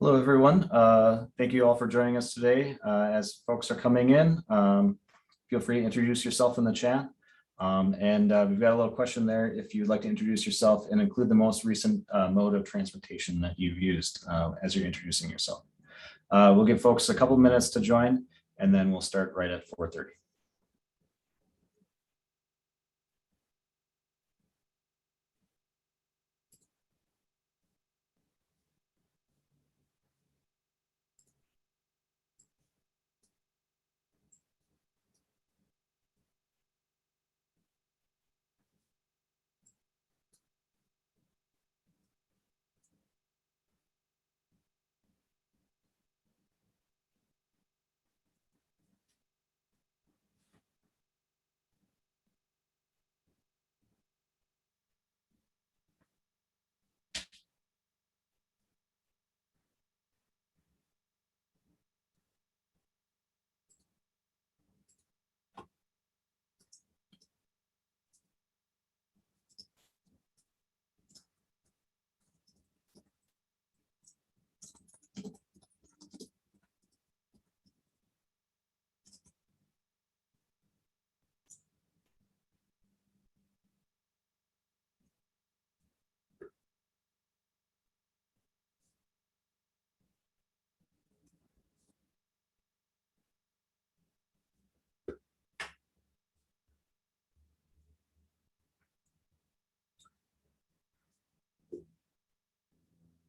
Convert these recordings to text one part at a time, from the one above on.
Hello, everyone. Thank you all for joining us today. As folks are coming in, feel free to introduce yourself in the chat. We've got a little question there if you'd like to introduce yourself and include the most recent mode of transportation that you've used as you're introducing yourself. We'll give folks a couple minutes to join, and then we'll start right at 4:30.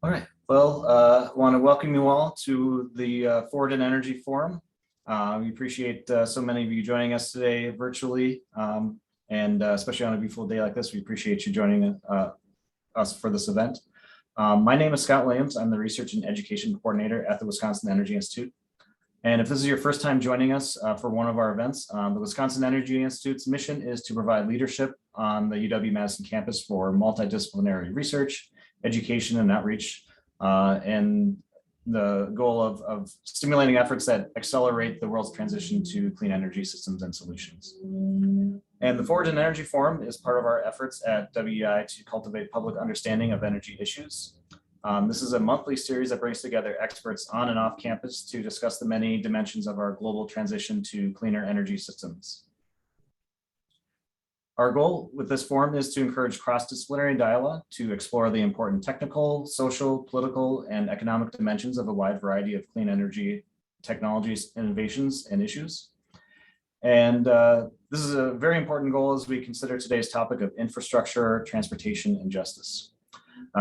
All right. Well, I want to welcome you all to the Forward in Energy Forum. We appreciate so many of you joining us today virtually, and especially on a beautiful day like this, we appreciate you joining us for this event. My name is Scott Williams. I'm the Research and Education Coordinator at the Wisconsin Energy Institute. And if this is your first time joining us for one of our events, the Wisconsin Energy Institute's mission is to provide leadership on the UW-Madison campus for multidisciplinary research, education, and outreach, and the goal of stimulating efforts that accelerate the world's transition to clean energy systems and solutions. And the Forward in Energy Forum is part of our efforts at WEI to cultivate public understanding of energy issues. This is a monthly series that brings together experts on and off campus to discuss the many dimensions of our global transition to cleaner energy systems. Our goal with this forum is to encourage cross-disciplinary dialogue to explore the important technical, social, political, and economic dimensions of a wide variety of clean energy technologies, innovations, and issues. And this is a very important goal as we consider today's topic of infrastructure, transportation, and justice.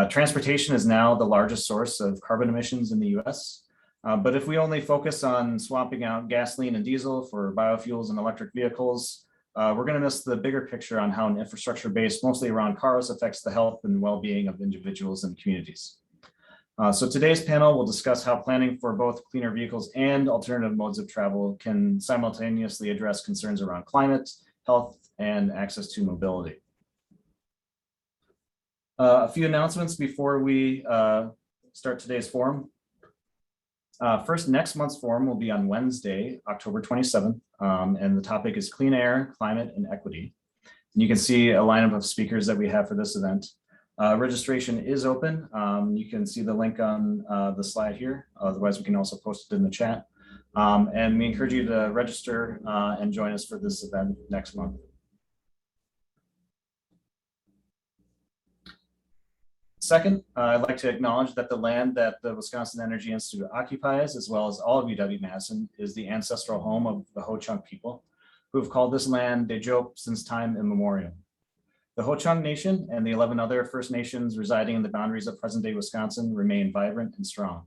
Transportation is now the largest source of carbon emissions in the US. But if we only focus on swapping out gasoline and diesel for biofuels and electric vehicles, we're going to miss the bigger picture on how an infrastructure based mostly around cars affects the health and well-being of individuals and communities. So today's panel will discuss how planning for both cleaner vehicles and alternative modes of travel can simultaneously address concerns around climate, health, and access to mobility. A few announcements before we start today's forum. First, next month's forum will be on Wednesday, October 27th, and the topic is clean air, climate, and equity. And you can see a lineup of speakers that we have for this event. Registration is open. You can see the link on the slide here. Otherwise, we can also post it in the chat. And we encourage you to register and join us for this event next month. Second, I'd like to acknowledge that the land that the Wisconsin Energy Institute occupies, as well as all of UW-Madison, is the ancestral home of the Ho-Chunk people, who have called this land Dejop since time immemorial. The Ho-Chunk Nation and the 11 other First Nations residing in the boundaries of present-day Wisconsin remain vibrant and strong.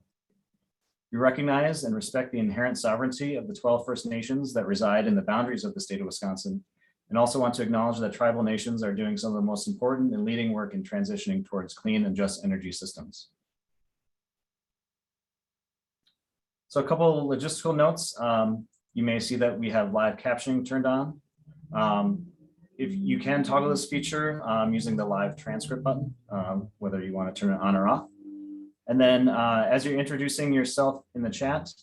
We recognize and respect the inherent sovereignty of the 12 First Nations that reside in the boundaries of the state of Wisconsin, and also want to acknowledge that tribal nations are doing some of the most important and leading work in transitioning towards clean and just energy systems. So a couple logistical notes. You may see that we have live captioning turned on. If you can toggle this feature using the live transcript button, whether you want to turn it on or off. And then as you're introducing yourself in the chat,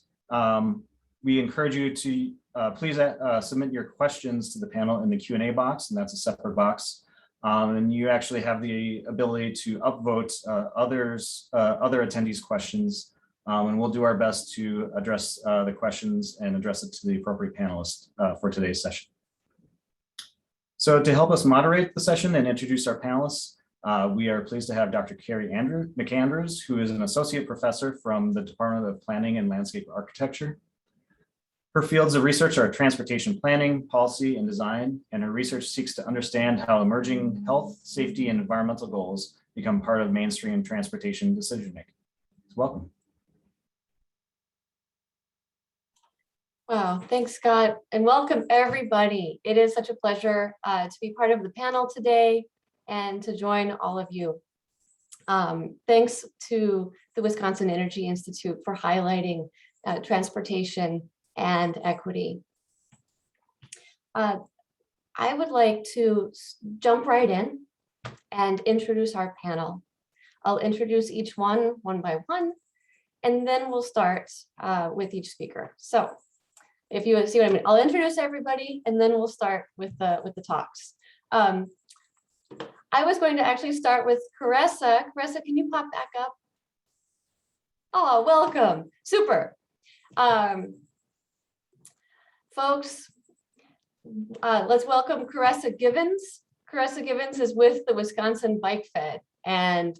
we encourage you to please submit your questions to the panel in the Q&A box, and that's a separate box. And you actually have the ability to upvote other attendees' questions and we'll do our best to address the questions and address it to the appropriate panelists for today's session. So to help us moderate the session and introduce our panelists, we are pleased to have Dr. Carrie McAndrews, who is an associate professor from the Department of Planning and Landscape Architecture. Her fields of research are transportation planning, policy, and design, and her research seeks to understand how emerging health, safety, and environmental goals become part of mainstream transportation decision-making. Welcome. Wow, thanks, Scott, and welcome everybody. It is such a pleasure to be part of the panel today and to join all of you. Thanks to the Wisconsin Energy Institute for highlighting transportation and equity. I would like to jump right in and introduce our panel. I'll introduce each one by one, and then we'll start with each speaker. So if you see what I mean, I'll introduce everybody, and then we'll start with the talks. I was going to actually start with Caressa. Caressa, can you pop back up? Oh, welcome. Super. Folks, let's welcome Caressa Givens. Caressa Givens is with the Wisconsin Bike Fed, and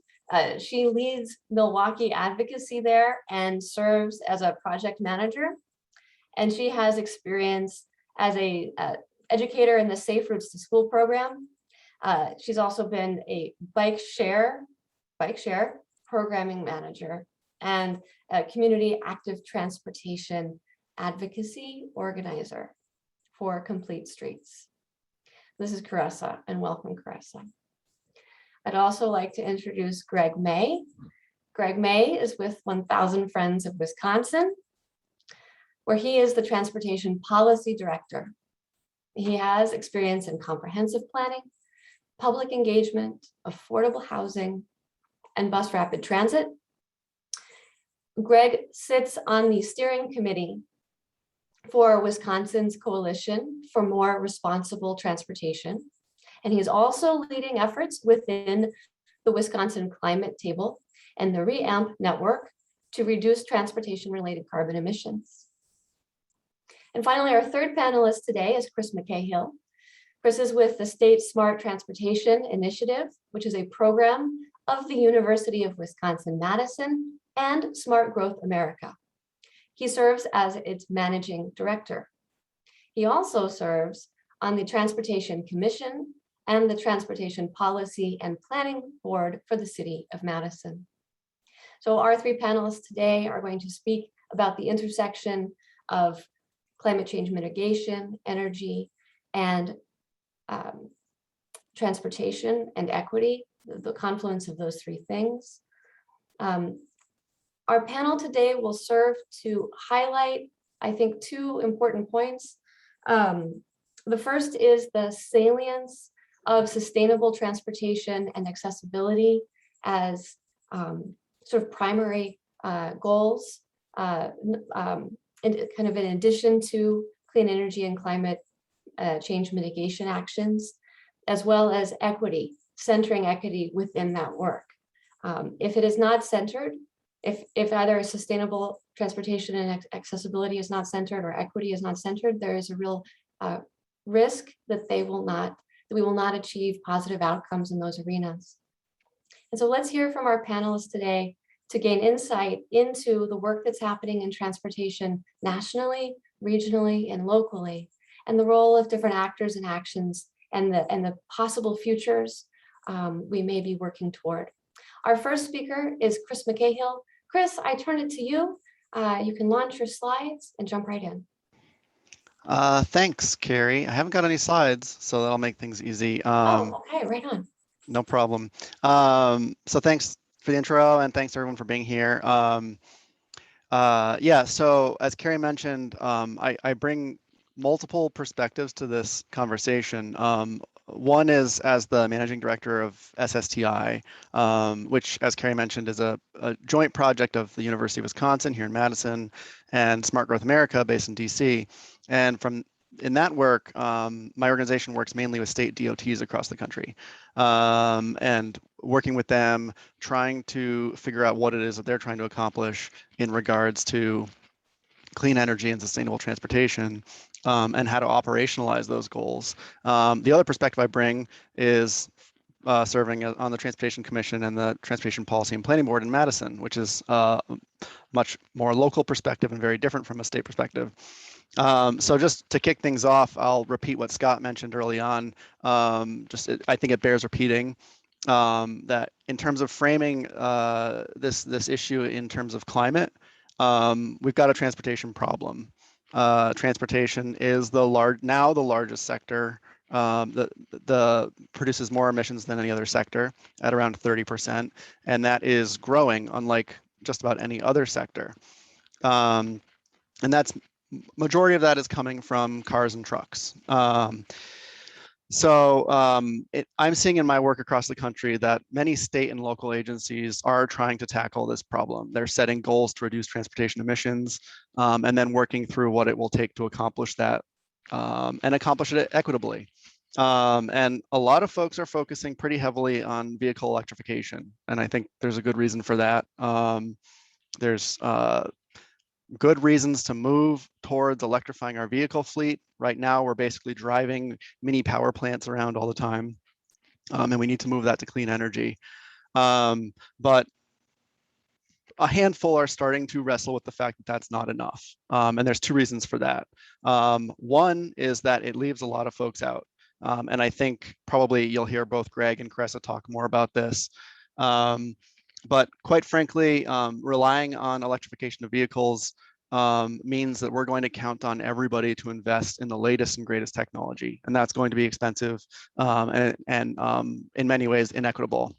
she leads Milwaukee advocacy there and serves as a project manager. And she has experience as a educator in the Safe Routes to School program. She's also been a bike share programming manager and a community active transportation advocacy organizer for Complete Streets. This is Caressa, and welcome, Caressa. I'd also like to introduce Greg May. Greg May is with 1000 Friends of Wisconsin, where he is the Transportation Policy Director. He has experience in comprehensive planning, public engagement, affordable housing, and bus rapid transit. Greg sits on the steering committee for Wisconsin's Coalition for More Responsible Transportation. And he's also leading efforts within the Wisconsin Climate Table and the REAMP network to reduce transportation-related carbon emissions. And finally, our third panelist today is Chris Mccahill. Chris is with the State Smart Transportation Initiative, which is a program of the University of Wisconsin-Madison and Smart Growth America. He serves as its managing director. He also serves on the Transportation Commission and the Transportation Policy and Planning Board for the City of Madison. So our three panelists today are going to speak about the intersection of climate change mitigation, energy, and transportation and equity, the confluence of those three things. Our panel today will serve to highlight, I think, two important points. The first is the salience of sustainable transportation and accessibility as sort of primary goals, and kind of in addition to clean energy and climate change mitigation actions, as well as equity, centering equity within that work. If it is not centered, if either sustainable transportation and accessibility is not centered or equity is not centered, there is a real risk that we will not achieve positive outcomes in those arenas. And so let's hear from our panelists today to gain insight into the work that's happening in transportation nationally, regionally, and locally, and the role of different actors and actions and the possible futures we may be working toward. Our first speaker is Chris Mccahill. Chris, I turn it to you. You can launch your slides and jump right in. Thanks, Carrie. I haven't got any slides, so that'll make things easy. Okay, right on. No problem. So thanks for the intro, and thanks everyone for being here. Yeah, so as Carrie mentioned, I bring multiple perspectives to this conversation. One is as the managing director of SSTI, which, as Carrie mentioned, is a joint project of the University of Wisconsin here in Madison and Smart Growth America based in DC. And from in that work, my organization works mainly with state DOTs across the country, and working with them, trying to figure out what it is that they're trying to accomplish in regards to clean energy and sustainable transportation, and how to operationalize those goals. The other perspective I bring is serving on the Transportation Commission and the Transportation Policy and Planning Board in Madison, which is much more local perspective and very different from a state perspective. So just to kick things off, I'll repeat what Scott mentioned early on. I think it bears repeating, that in terms of framing this issue in terms of climate, we've got a transportation problem. Transportation is the largest sector that produces more emissions than any other sector at around 30%, and that is growing unlike just about any other sector. And that's majority of that is coming from cars and trucks. I'm seeing in my work across the country that many state and local agencies are trying to tackle this problem. They're setting goals to reduce transportation emissions, and then working through what it will take to accomplish that, and accomplish it equitably. And a lot of folks are focusing pretty heavily on vehicle electrification, and I think there's a good reason for that. There's good reasons to move towards electrifying our vehicle fleet. Right now, we're basically driving mini power plants around all the time, and we need to move that to clean energy. But a handful are starting to wrestle with the fact that that's not enough. And there's two reasons for that. One is that it leaves a lot of folks out. And I think probably you'll hear both Greg and Cressa talk more about this. But quite frankly, relying on electrification of vehicles means that we're going to count on everybody to invest in the latest and greatest technology. And that's going to be expensive, and in many ways inequitable.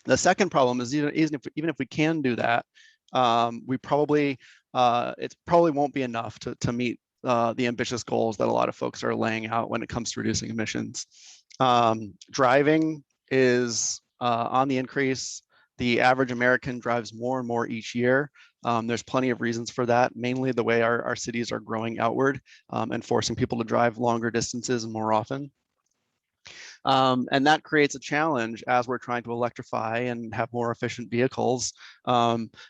The second problem is even if we can do that, it probably won't be enough to meet the ambitious goals that a lot of folks are laying out when it comes to reducing emissions. Driving is on the increase. The average American drives more and more each year. There's plenty of reasons for that, mainly the way our cities are growing outward, and forcing people to drive longer distances and more often. And that creates a challenge as we're trying to electrify and have more efficient vehicles.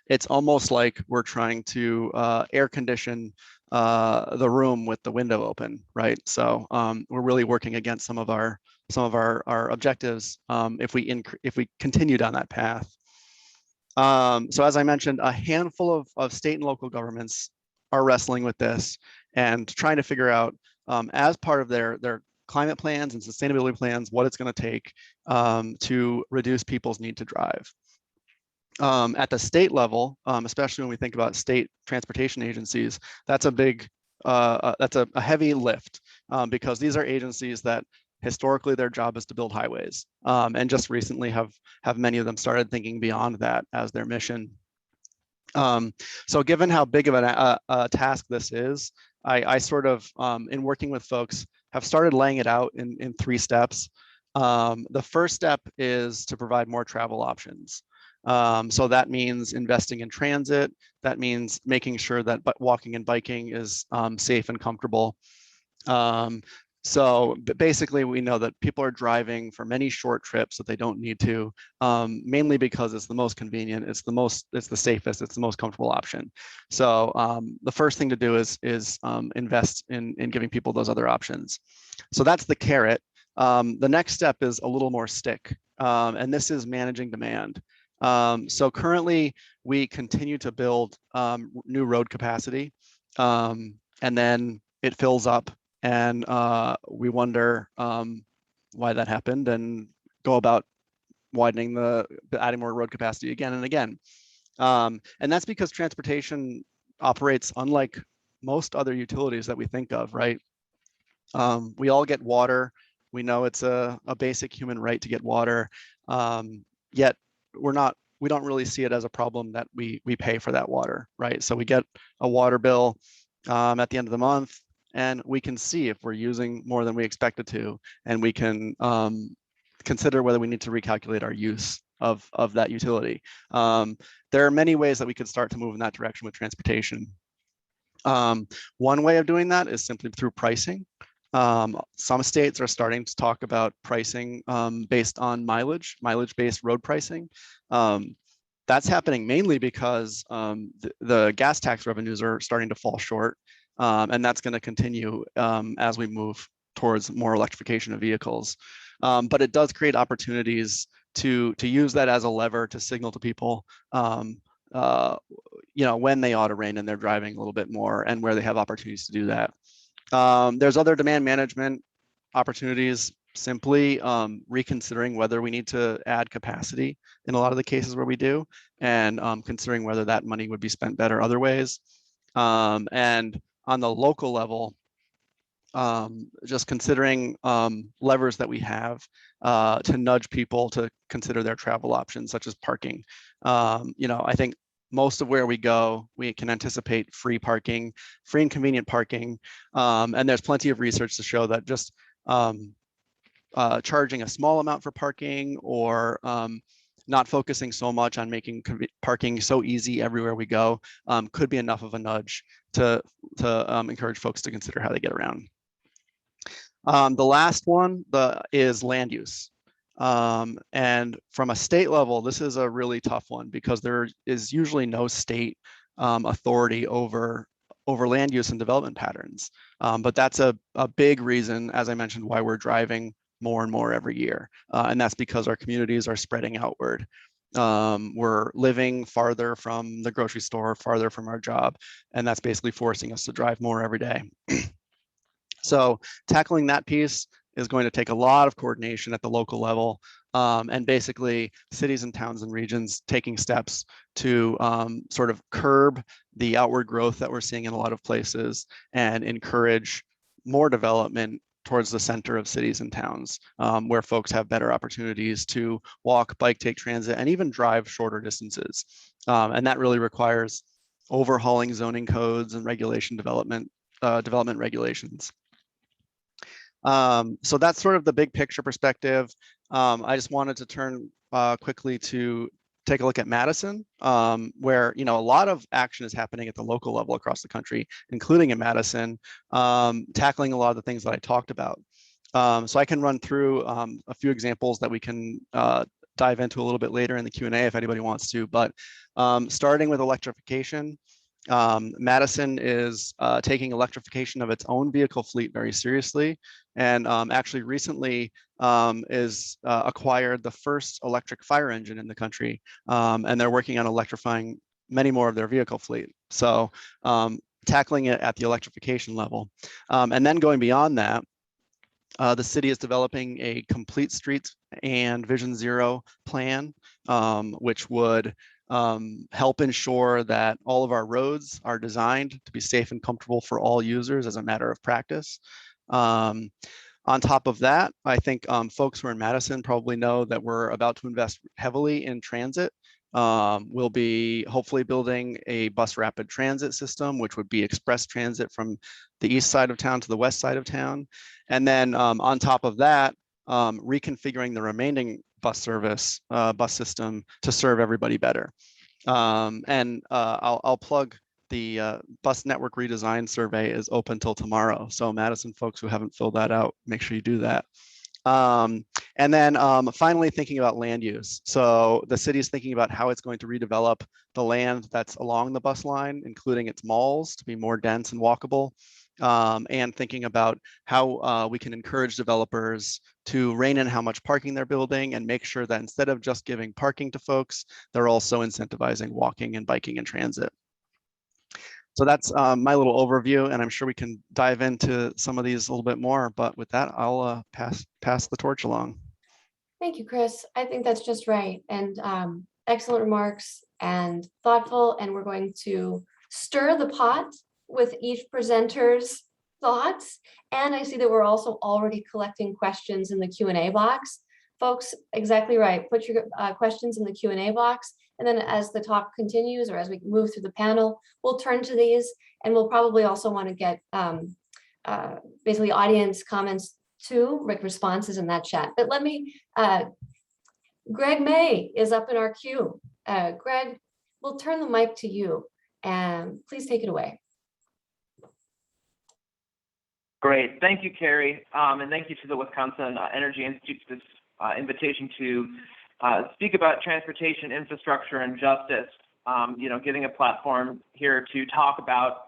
It's almost like we're trying to air condition the room with the window open, right? So we're really working against some of our objectives if we continue down that path. So as I mentioned, a handful of state and local governments are wrestling with this and trying to figure out, as part of their climate plans and sustainability plans, what it's going to take to reduce people's need to drive. At the state level, especially when we think about state transportation agencies, that's a heavy lift, because these are agencies that historically their job is to build highways, and just recently have many of them started thinking beyond that as their mission. So given how big of a task this is, I sort of, in working with folks, have started laying it out in 3 steps. The first step is to provide more travel options. So that means investing in transit. That means making sure that walking and biking is safe and comfortable. So basically, we know that people are driving for many short trips that they don't need to, mainly because it's the most convenient, it's the safest, it's the most comfortable option. So the first thing to do is invest in giving people those other options. So that's the carrot. The next step is a little more stick, and this is managing demand. So currently, we continue to build new road capacity, and then it fills up, and we wonder why that happened, and go about adding more road capacity again and again. And that's because transportation operates unlike most other utilities that we think of, right? We all get water. We know it's a basic human right to get water, yet we don't really see it as a problem that we pay for that water, right? So we get a water bill at the end of the month, and we can see if we're using more than we expected to, and we can consider whether we need to recalculate our use of that utility. There are many ways that we could start to move in that direction with transportation. One way of doing that is simply through pricing. Some states are starting to talk about pricing based on mileage-based road pricing. That's happening mainly because the gas tax revenues are starting to fall short, and that's going to continue as we move towards more electrification of vehicles. But it does create opportunities to use that as a lever to signal to people when they ought to rein in their driving a little bit more and where they have opportunities to do that. There's other demand management opportunities, simply reconsidering whether we need to add capacity in a lot of the cases where we do, and considering whether that money would be spent better other ways. And on the local level, just considering levers that we have to nudge people to consider their travel options, such as parking. I think most of where we go, we can anticipate free parking, free and convenient parking. And there's plenty of research to show that just charging a small amount for parking, or not focusing so much on making parking so easy everywhere we go, could be enough of a nudge to encourage folks to consider how they get around. The last one is land use. And from a state level, this is a really tough one because there is usually no state authority over land use and development patterns. But that's a big reason, as I mentioned, why we're driving more and more every year. And that's because our communities are spreading outward. We're living farther from the grocery store, farther from our job, and that's basically forcing us to drive more every day. So tackling that piece is going to take a lot of coordination at the local level, and basically cities and towns and regions taking steps to sort of curb the outward growth that we're seeing in a lot of places and encourage more development towards the center of cities and towns, where folks have better opportunities to walk, bike, take transit, and even drive shorter distances. And that really requires overhauling zoning codes and development regulations. So that's sort of the big picture perspective. I just wanted to turn quickly to take a look at Madison, where a lot of action is happening at the local level across the country, including in Madison, tackling a lot of the things that I talked about. So I can run through a few examples that we can dive into a little bit later in the Q&A if anybody wants to, but starting with electrification. Madison is taking electrification of its own vehicle fleet very seriously, and actually recently is acquired the first electric fire engine in the country, and they're working on electrifying many more of their vehicle fleet. So tackling it at the electrification level. And then going beyond that, the city is developing a complete streets and Vision Zero plan, which would help ensure that all of our roads are designed to be safe and comfortable for all users as a matter of practice. On top of that, I think folks who are in Madison probably know that we're about to invest heavily in transit. We'll be hopefully building a bus rapid transit system, which would be express transit from the east side of town to the west side of town. And then on top of that, reconfiguring the remaining bus system to serve everybody better. And I'll plug the bus network redesign survey is open till tomorrow. So Madison folks who haven't filled that out, make sure you do that. And then finally thinking about land use. So the city is thinking about how it's going to redevelop the land that's along the bus line, including its malls to be more dense and walkable, and thinking about how we can encourage developers to rein in how much parking they're building and make sure that instead of just giving parking to folks, they're also incentivizing walking and biking and transit. So that's my little overview, and I'm sure we can dive into some of these a little bit more. But with that, I'll pass the torch along. Thank you, Chris. I think that's just right. And excellent remarks and thoughtful. And we're going to stir the pot with each presenter's thoughts. And I see that we're also already collecting questions in the Q&A box. Folks, exactly right. Put your questions in the Q&A box. And then as the talk continues or as we move through the panel, we'll turn to these, and we'll probably also want to get basically audience comments too, responses in that chat. But let me, Greg May is up in our queue. Greg, we'll turn the mic to you and please take it away. Great. Thank you, Carrie. And thank you to the Wisconsin Energy Institute for this invitation to speak about transportation infrastructure and justice, giving a platform here to talk about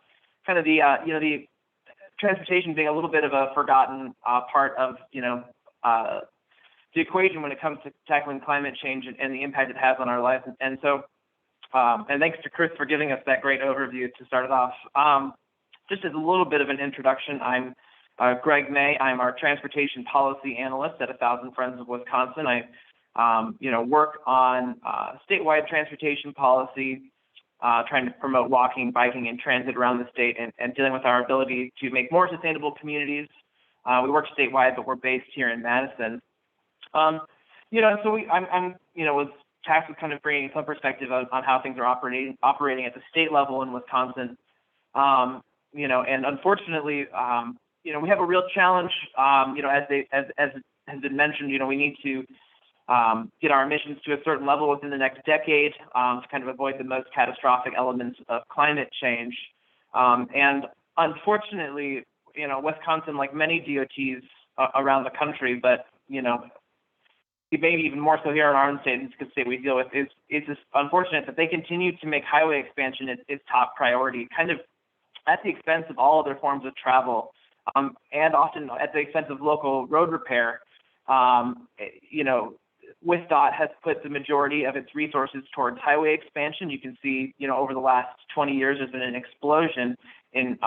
kind of the, the transportation being a little bit of a forgotten part of, the equation when it comes to tackling climate change and the impact it has on our lives. And so, and thanks to Chris for giving us that great overview to start it off. Just as a little bit of an introduction, I'm Greg May. I'm our transportation policy analyst at 1,000 Friends of Wisconsin. I, work on statewide transportation policy, trying to promote walking, biking, and transit around the state, and dealing with our ability to make more sustainable communities. We work statewide, but we're based here in Madison. So I'm was tasked with kind of bringing some perspective on how things are operating at the state level in Wisconsin. And unfortunately, we have a real challenge. As has been mentioned, we need to get our emissions to a certain level within the next decade to kind of avoid the most catastrophic elements of climate change. And unfortunately, Wisconsin, like many DOTs around the country, but maybe even more so here in our own state, because state we deal with, it's just unfortunate that they continue to make highway expansion its top priority, kind of at the expense of all other forms of travel, and often at the expense of local road repair. WisDOT has put the majority of its resources towards highway expansion. You can see, over the last 20 years, there's been an explosion in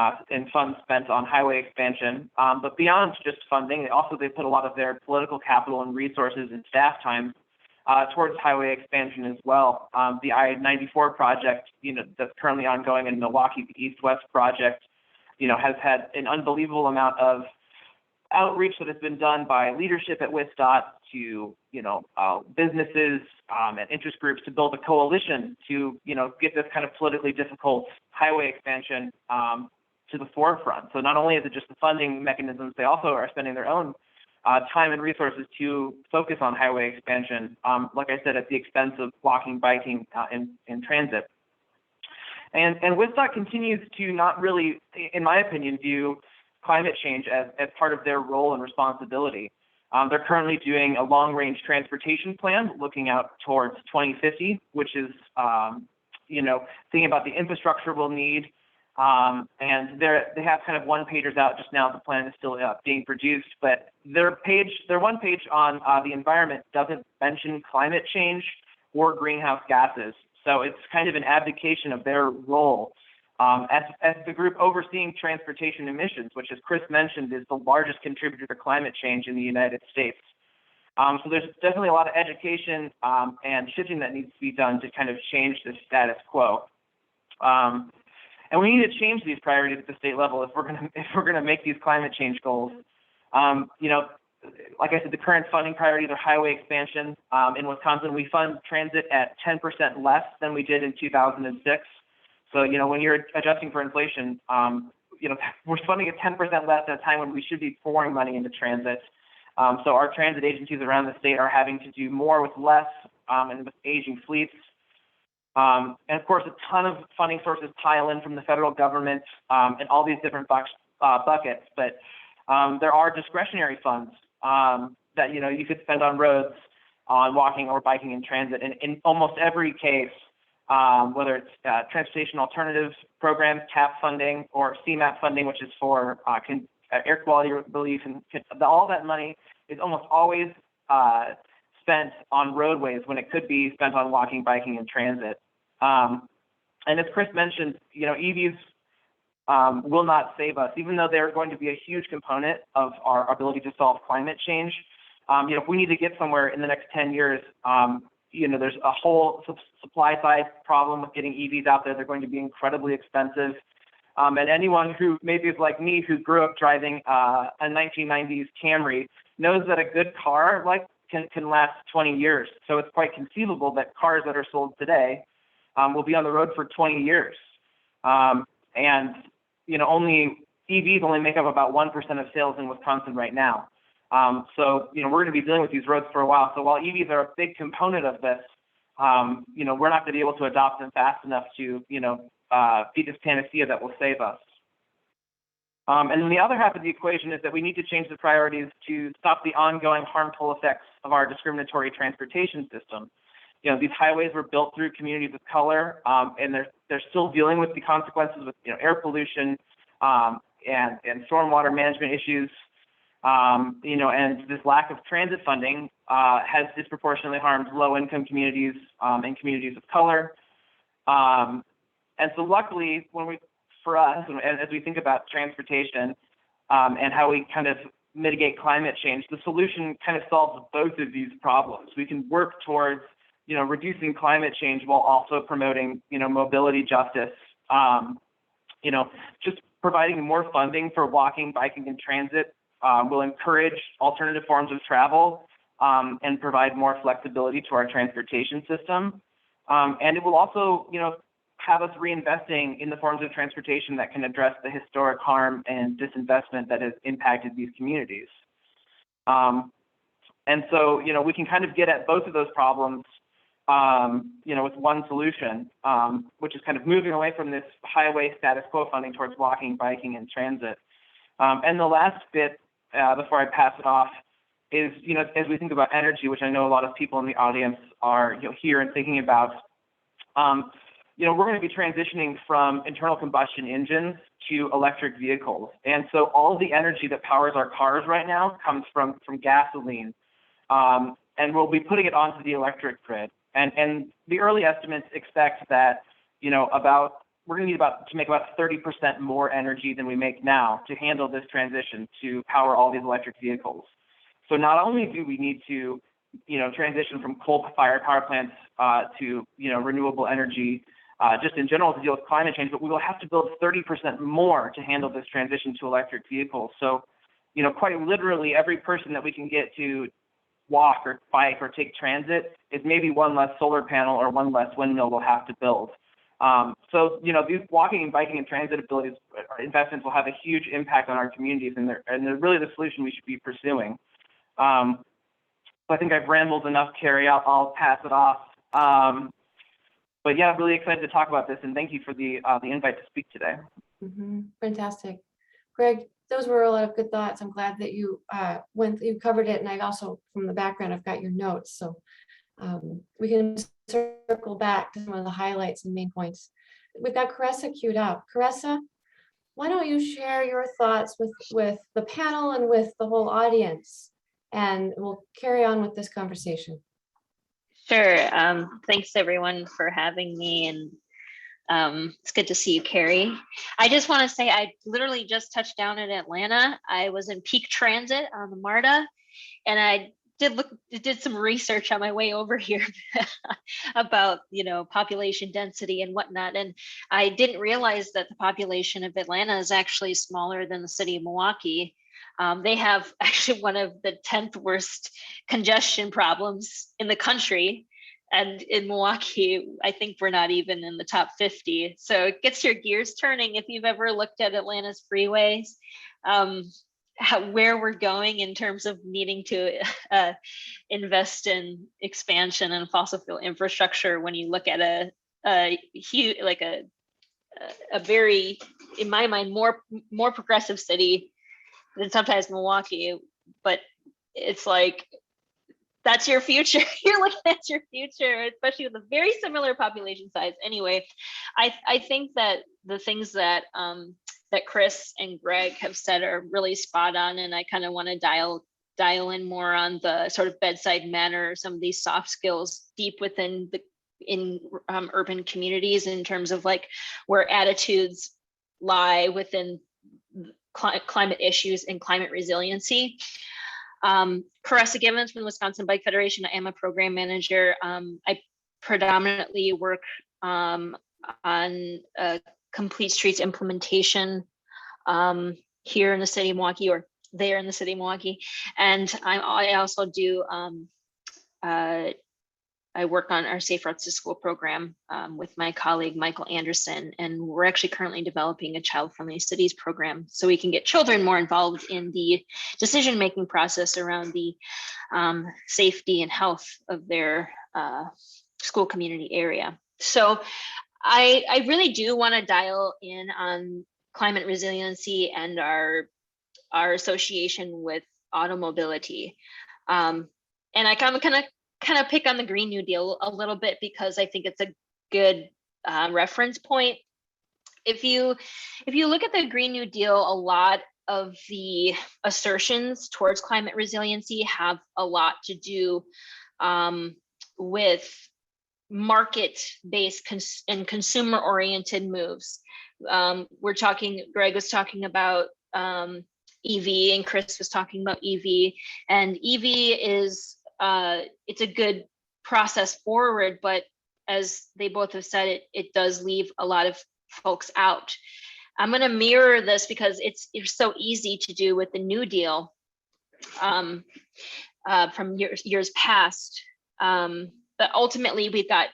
funds spent on highway expansion. But beyond just funding, they put a lot of their political capital and resources and staff time towards highway expansion as well. The I-94 project, that's currently ongoing in Milwaukee, the East-West project, has had an unbelievable amount of outreach that has been done by leadership at WisDOT to, businesses and interest groups to build a coalition to, get this kind of politically difficult highway expansion to the forefront. So not only is it just the funding mechanisms, they also are spending their own time and resources to focus on highway expansion, like I said, at the expense of walking, biking, and transit. And WisDOT continues to not really, in my opinion, view climate change as part of their role and responsibility. They're currently doing a long-range transportation plan looking out towards 2050, which is, thinking about the infrastructure we'll need. And they have kind of one-pagers out just now. The plan is still being produced, but their one page on the environment doesn't mention climate change or greenhouse gases. So it's kind of an abdication of their role as the group overseeing transportation emissions, which, as Chris mentioned, is the largest contributor to climate change in the United States. So there's definitely a lot of education and shifting that needs to be done to kind of change the status quo. And we need to change these priorities at the state level if we're gonna make these climate change goals. Like I said, the current funding priorities are highway expansion. In Wisconsin, we fund transit at 10% less than we did in 2006. So, when you're adjusting for inflation, we're funding at 10% less at a time when we should be pouring money into transit. So our transit agencies around the state are having to do more with less and with aging fleets. And of course, a ton of funding sources pile in from the federal government and all these different buckets. But there are discretionary funds that, you could spend on roads, on walking or biking and transit. And in almost every case, whether it's transportation alternative programs, TAP funding, or CMAP funding, which is for air quality relief, and all that money is almost always spent on roadways when it could be spent on walking, biking, and transit. And as Chris mentioned, EVs will not save us, even though they're going to be a huge component of our ability to solve climate change. If we need to get somewhere in the next 10 years, there's a whole supply side problem with getting EVs out there. They're going to be incredibly expensive. And anyone who maybe is like me, who grew up driving a 1990s Camry, knows that a good car can last 20 years. So it's quite conceivable that cars that are sold today will be on the road for 20 years. And EVs only make up about 1% of sales in Wisconsin right now. So we're going to be dealing with these roads for a while. So while EVs are a big component of this, we're not going to be able to adopt them fast enough to, be this panacea that will save us. And then the other half of the equation is that we need to change the priorities to stop the ongoing harmful effects of our discriminatory transportation system. You know, these highways were built through communities of color, and they're still dealing with the consequences with, you know, air pollution and stormwater management issues. You know, and this lack of transit funding has disproportionately harmed low-income communities and communities of color. And so luckily, for us, and as we think about transportation and how we kind of mitigate climate change, the solution kind of solves both of these problems. We can work towards, you know, reducing climate change while also promoting, you know, mobility justice. You know, just providing more funding for walking, biking, and transit will encourage alternative forms of travel and provide more flexibility to our transportation system. And it will also, you know, have us reinvesting in the forms of transportation that can address the historic harm and disinvestment that has impacted these communities. And so, you know, we can kind of get at both of those problems, you know, with one solution, which is kind of moving away from this highway status quo funding towards walking, biking, and transit. And the last bit, before I pass it off, is, you know, as we think about energy, which I know a lot of people in the audience are, you know, here and thinking about, you know, we're going to be transitioning from internal combustion engines to electric vehicles. And so all of the energy that powers our cars right now comes from gasoline. And we'll be putting it onto the electric grid. And the early estimates expect that, you know, we're going to need to make about 30% more energy than we make now to handle this transition to power all these electric vehicles. So not only do we need to, you know, transition from coal-fired power plants to, you know, renewable energy, just in general to deal with climate change, but we will have to build 30% more to handle this transition to electric vehicles. So, you know, quite literally every person that we can get to walk or bike or take transit is maybe one less solar panel or one less windmill we'll have to build. So, you know, these walking and biking and transit abilities investments will have a huge impact on our communities, and they're really the solution we should be pursuing. So I think I've rambled enough, Carrie. I'll pass it off. But yeah, I'm really excited to talk about this, and thank you for the invite to speak today. Fantastic. Greg, those were a lot of good thoughts. I'm glad that you you covered it, and I also, from the background, I've got your notes, so we can circle back to some of the highlights and main points. We've got Caressa queued up. Caressa, why don't you share your thoughts with the panel and with the whole audience, and we'll carry on with this conversation. Sure. Thanks everyone for having me, and it's good to see you, Carrie. I just want to say I literally just touched down in Atlanta. I was in peak transit on the MARTA, and I did some research on my way over here about, you know, population density and whatnot. And I didn't realize that the population of Atlanta is actually smaller than the city of Milwaukee. They have actually one of the 10th worst congestion problems in the country. And in Milwaukee, I think we're not even in the top 50. So it gets your gears turning if you've ever looked at Atlanta's freeways, where we're going in terms of needing to invest in expansion and fossil fuel infrastructure. When you look at a huge, like a very, in my mind, more progressive city than sometimes Milwaukee, but it's like, that's your future. You're looking at your future, especially with a very similar population size. Anyway, I think that the things that that Chris and Greg have said are really spot on, and I kind of want to dial in more on the sort of bedside manner, some of these soft skills deep within urban communities in terms of like where attitudes lie within climate issues and climate resiliency. Caressa Givens from the Wisconsin Bike Federation. I am a program manager. I predominantly work on complete streets implementation here in the city of Milwaukee, or there in the city of Milwaukee. And I also do, I work on our Safe Routes to School program with my colleague, Michael Anderson, and we're actually currently developing a child-friendly cities program so we can get children more involved in the decision-making process around the safety and health of their school community area. So I really do want to dial in on climate resiliency and our association with automobility. And I kind of pick on the Green New Deal a little bit because I think it's a good reference point. If you look at the Green New Deal, a lot of the assertions towards climate resiliency have a lot to do with market-based and consumer-oriented moves. Greg was talking about EV, and Chris was talking about EV, and EV is it's a good process forward, but as they both have said, it does leave a lot of folks out. I'm going to mirror this because it's so easy to do with the New Deal from years past. But ultimately, we've got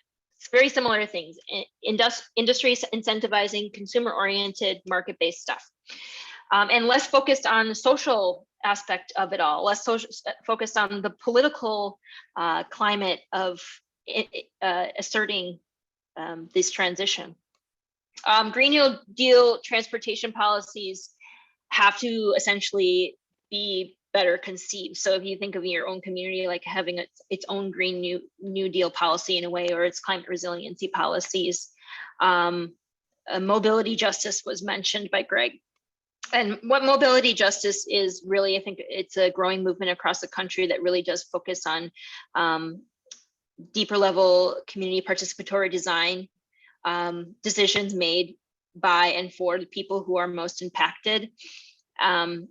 very similar things. Industries incentivizing consumer-oriented, market-based stuff. And less focused on the social aspect of it all, less focused on the political climate of asserting this transition. Green New Deal transportation policies have to essentially be better conceived. So if you think of your own community like having its own Green New Deal policy in a way, or its climate resiliency policies. Mobility justice was mentioned by Greg. And what mobility justice is really, I think it's a growing movement across the country that really does focus on deeper level community participatory design, decisions made by and for the people who are most impacted, and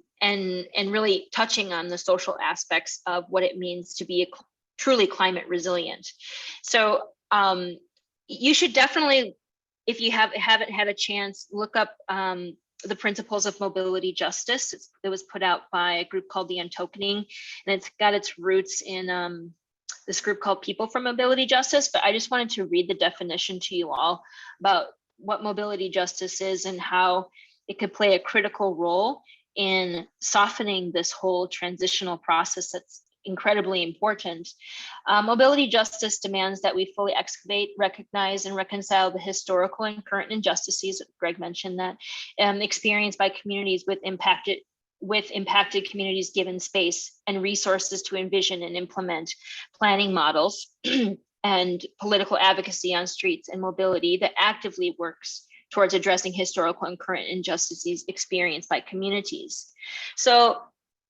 really touching on the social aspects of what it means to be truly climate resilient. So you should definitely, if you haven't had a chance, look up the principles of mobility justice. It was put out by a group called the Untokening, and it's got its roots in this group called People for Mobility Justice. But I just wanted to read the definition to you all about what mobility justice is and how it could play a critical role in softening this whole transitional process that's incredibly important. Mobility justice demands that we fully excavate, recognize, and reconcile the historical and current injustices, Greg mentioned that, experienced by communities with impacted communities given space and resources to envision and implement planning models and political advocacy on streets and mobility that actively works towards addressing historical and current injustices experienced by communities. So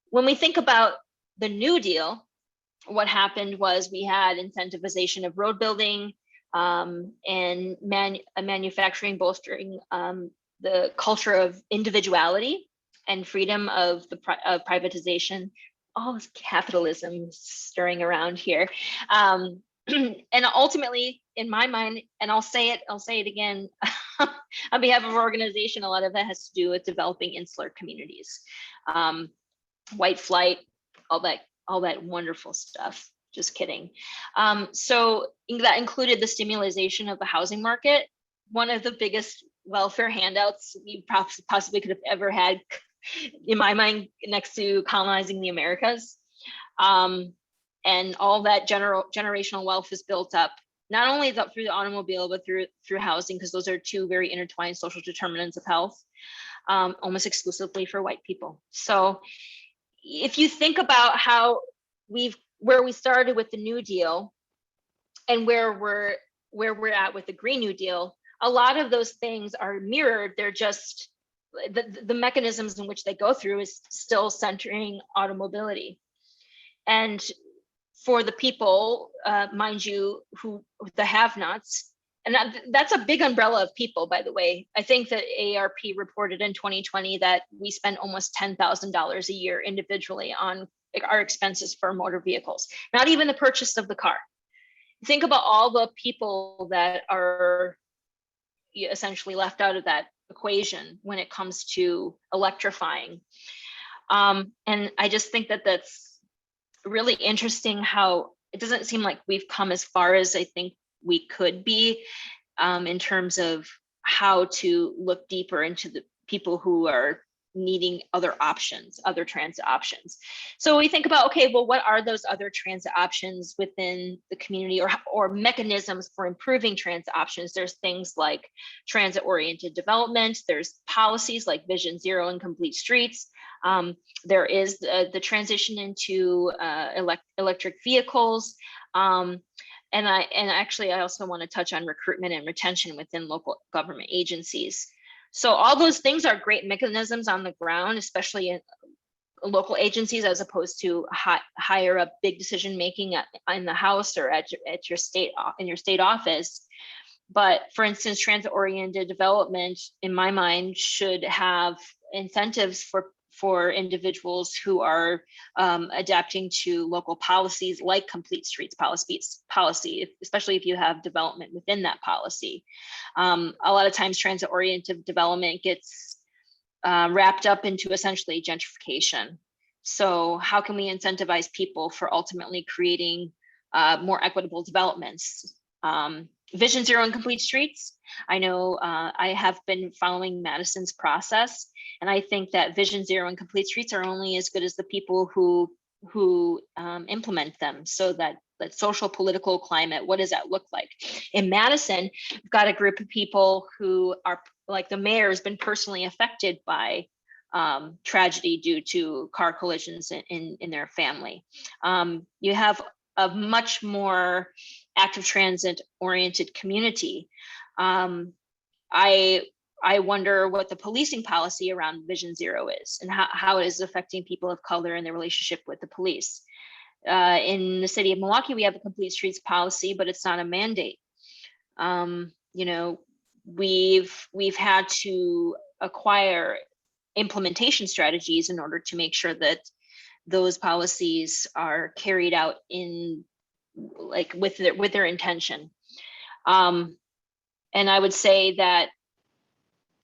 when we think about the New Deal, what happened was we had incentivization of road building and manufacturing, bolstering the culture of individuality and freedom of privatization. All this capitalism stirring around here. And ultimately, in my mind, and I'll say it again, on behalf of our organization, a lot of that has to do with developing insular communities, white flight, all that wonderful stuff. Just kidding. So that included the stimulation of the housing market. One of the biggest welfare handouts you possibly could have ever had, in my mind, next to colonizing the Americas. And all that generational wealth is built up, not only through the automobile, but through housing, because those are two very intertwined social determinants of health, almost exclusively for white people. So if you think about how where we started with the New Deal and where we're at with the Green New Deal, a lot of those things are mirrored. They're just the mechanisms in which they go through is still centering automobility. And for the people, mind you, who the have-nots, and that's a big umbrella of people, by the way. I think that AARP reported in 2020 that we spend almost $10,000 a year individually on our expenses for motor vehicles, not even the purchase of the car. Think about all the people that are essentially left out of that equation when it comes to electrifying. And I just think that that's really interesting how it doesn't seem like we've come as far as I think we could be in terms of how to look deeper into the people who are needing other options, other transit options. So we think about, okay, well, what are those other transit options within the community, or mechanisms for improving transit options? There's things like transit-oriented development. There's policies like Vision Zero and Complete Streets. There is the transition into electric vehicles. And actually, I also want to touch on recruitment and retention within local government agencies. So all those things are great mechanisms on the ground, especially in local agencies, as opposed to higher up big decision making in the House or at your state, in your state office. But for instance, transit-oriented development, in my mind, should have incentives for individuals who are adapting to local policies like Complete Streets policy, especially if you have development within that policy. A lot of times transit-oriented development gets wrapped up into essentially gentrification. So how can we incentivize people for ultimately creating more equitable developments? Vision Zero and Complete Streets. I know I have been following Madison's process, and I think that Vision Zero and Complete Streets are only as good as the people who implement them. So that social political climate, what does that look like? In Madison, we've got a group of people who are, like the mayor, has been personally affected by tragedy due to car collisions in their family. You have a much more active transit oriented community. I wonder what the policing policy around Vision Zero is, and how it is affecting people of color and their relationship with the police. In the city of Milwaukee, we have a Complete Streets policy, but it's not a mandate. You know, we've had to acquire implementation strategies in order to make sure that those policies are carried out in with their intention. And I would say that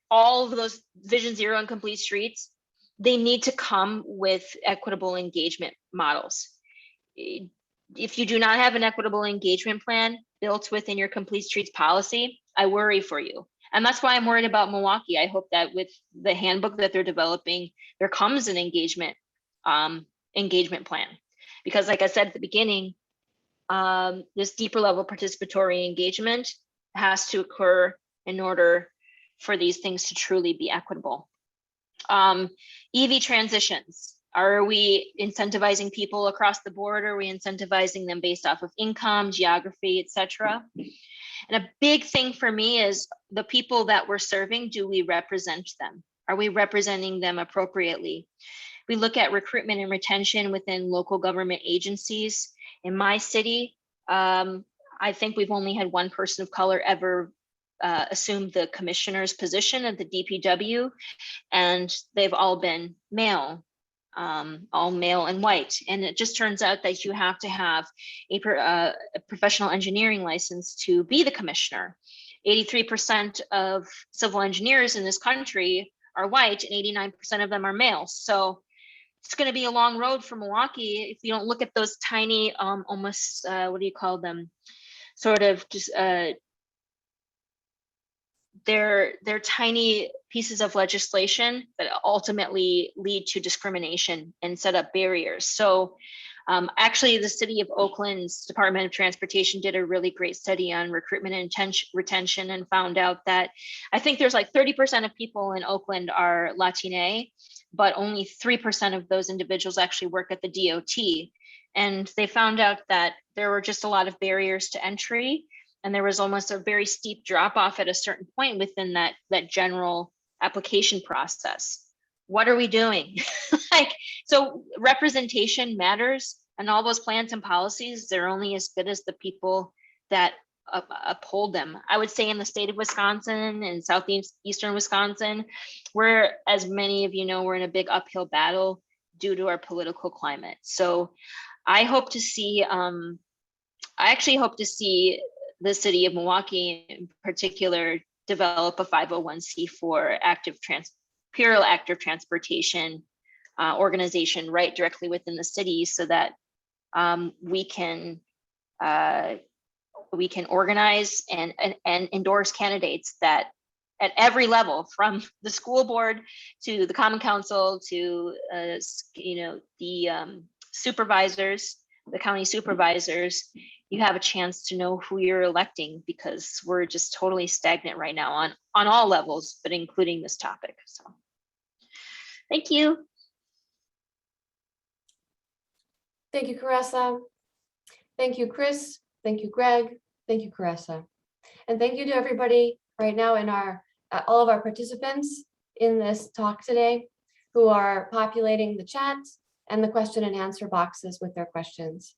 all of those Vision Zero and Complete Streets, they need to come with equitable engagement models. If you do not have an equitable engagement plan built within your Complete Streets policy, I worry for you. And that's why I'm worried about Milwaukee. I hope that with the handbook that they're developing, there comes an engagement plan. Because like I said at the beginning, this deeper level participatory engagement has to occur in order for these things to truly be equitable. EV transitions. Are we incentivizing people across the board? Are we incentivizing them based off of income, geography, etc.? And a big thing for me is the people that we're serving, do we represent them? Are we representing them appropriately? We look at recruitment and retention within local government agencies. In my city, I think we've only had one person of color ever assume the commissioner's position at the DPW, and they've all been male, all male and white. And it just turns out that you have to have a professional engineering license to be the commissioner. 83% of civil engineers in this country are white, and 89% of them are male. So it's going to be a long road for Milwaukee if you don't look at those tiny, almost, what do you call them? Sort of just, they're tiny pieces of legislation that ultimately lead to discrimination and set up barriers. So actually, the city of Oakland's Department of Transportation did a really great study on recruitment and retention, and found out that I think there's like 30% of people in Oakland are Latina, but only 3% of those individuals actually work at the DOT. And they found out that there were just a lot of barriers to entry, and there was almost a very steep drop off at a certain point within that general application process. What are we doing? So representation matters, and all those plans and policies, they're only as good as the people that uphold them. I would say in the state of Wisconsin and southeastern Wisconsin, we're, as many of you know, we're in a big uphill battle due to our political climate. So I hope to see, I actually hope to see the city of Milwaukee in particular develop a 501c4 pure active transportation organization right directly within the city, so that we can organize and endorse candidates that at every level, from the school board to the common council to the supervisors, the county supervisors. You have a chance to know who you're electing, because we're just totally stagnant right now on all levels, but including this topic. So thank you. Thank you, Caressa. Thank you, Chris. Thank you, Greg. Thank you, Caressa. And thank you to everybody right now in all of our participants in this talk today who are populating the chat and the question and answer boxes with their questions.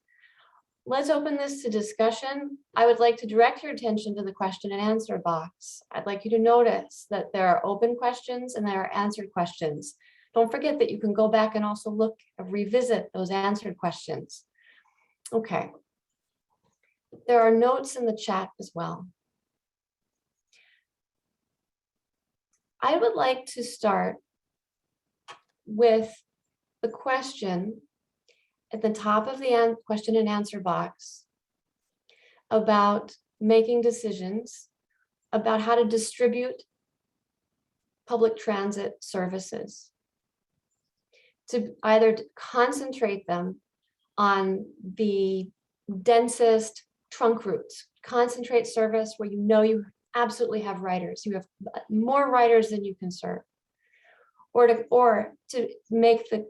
Let's open this to discussion. I would like to direct your attention to the question and answer box. I'd like you to notice that there are open questions and there are answered questions. Don't forget that you can go back and also revisit those answered questions. Okay. There are notes in the chat as well. I would like to start with the question at the top of the question and answer box about making decisions about how to distribute public transit services, to either concentrate them on the densest trunk routes, concentrate service where you know you absolutely have riders, you have more riders than you can serve, or to make the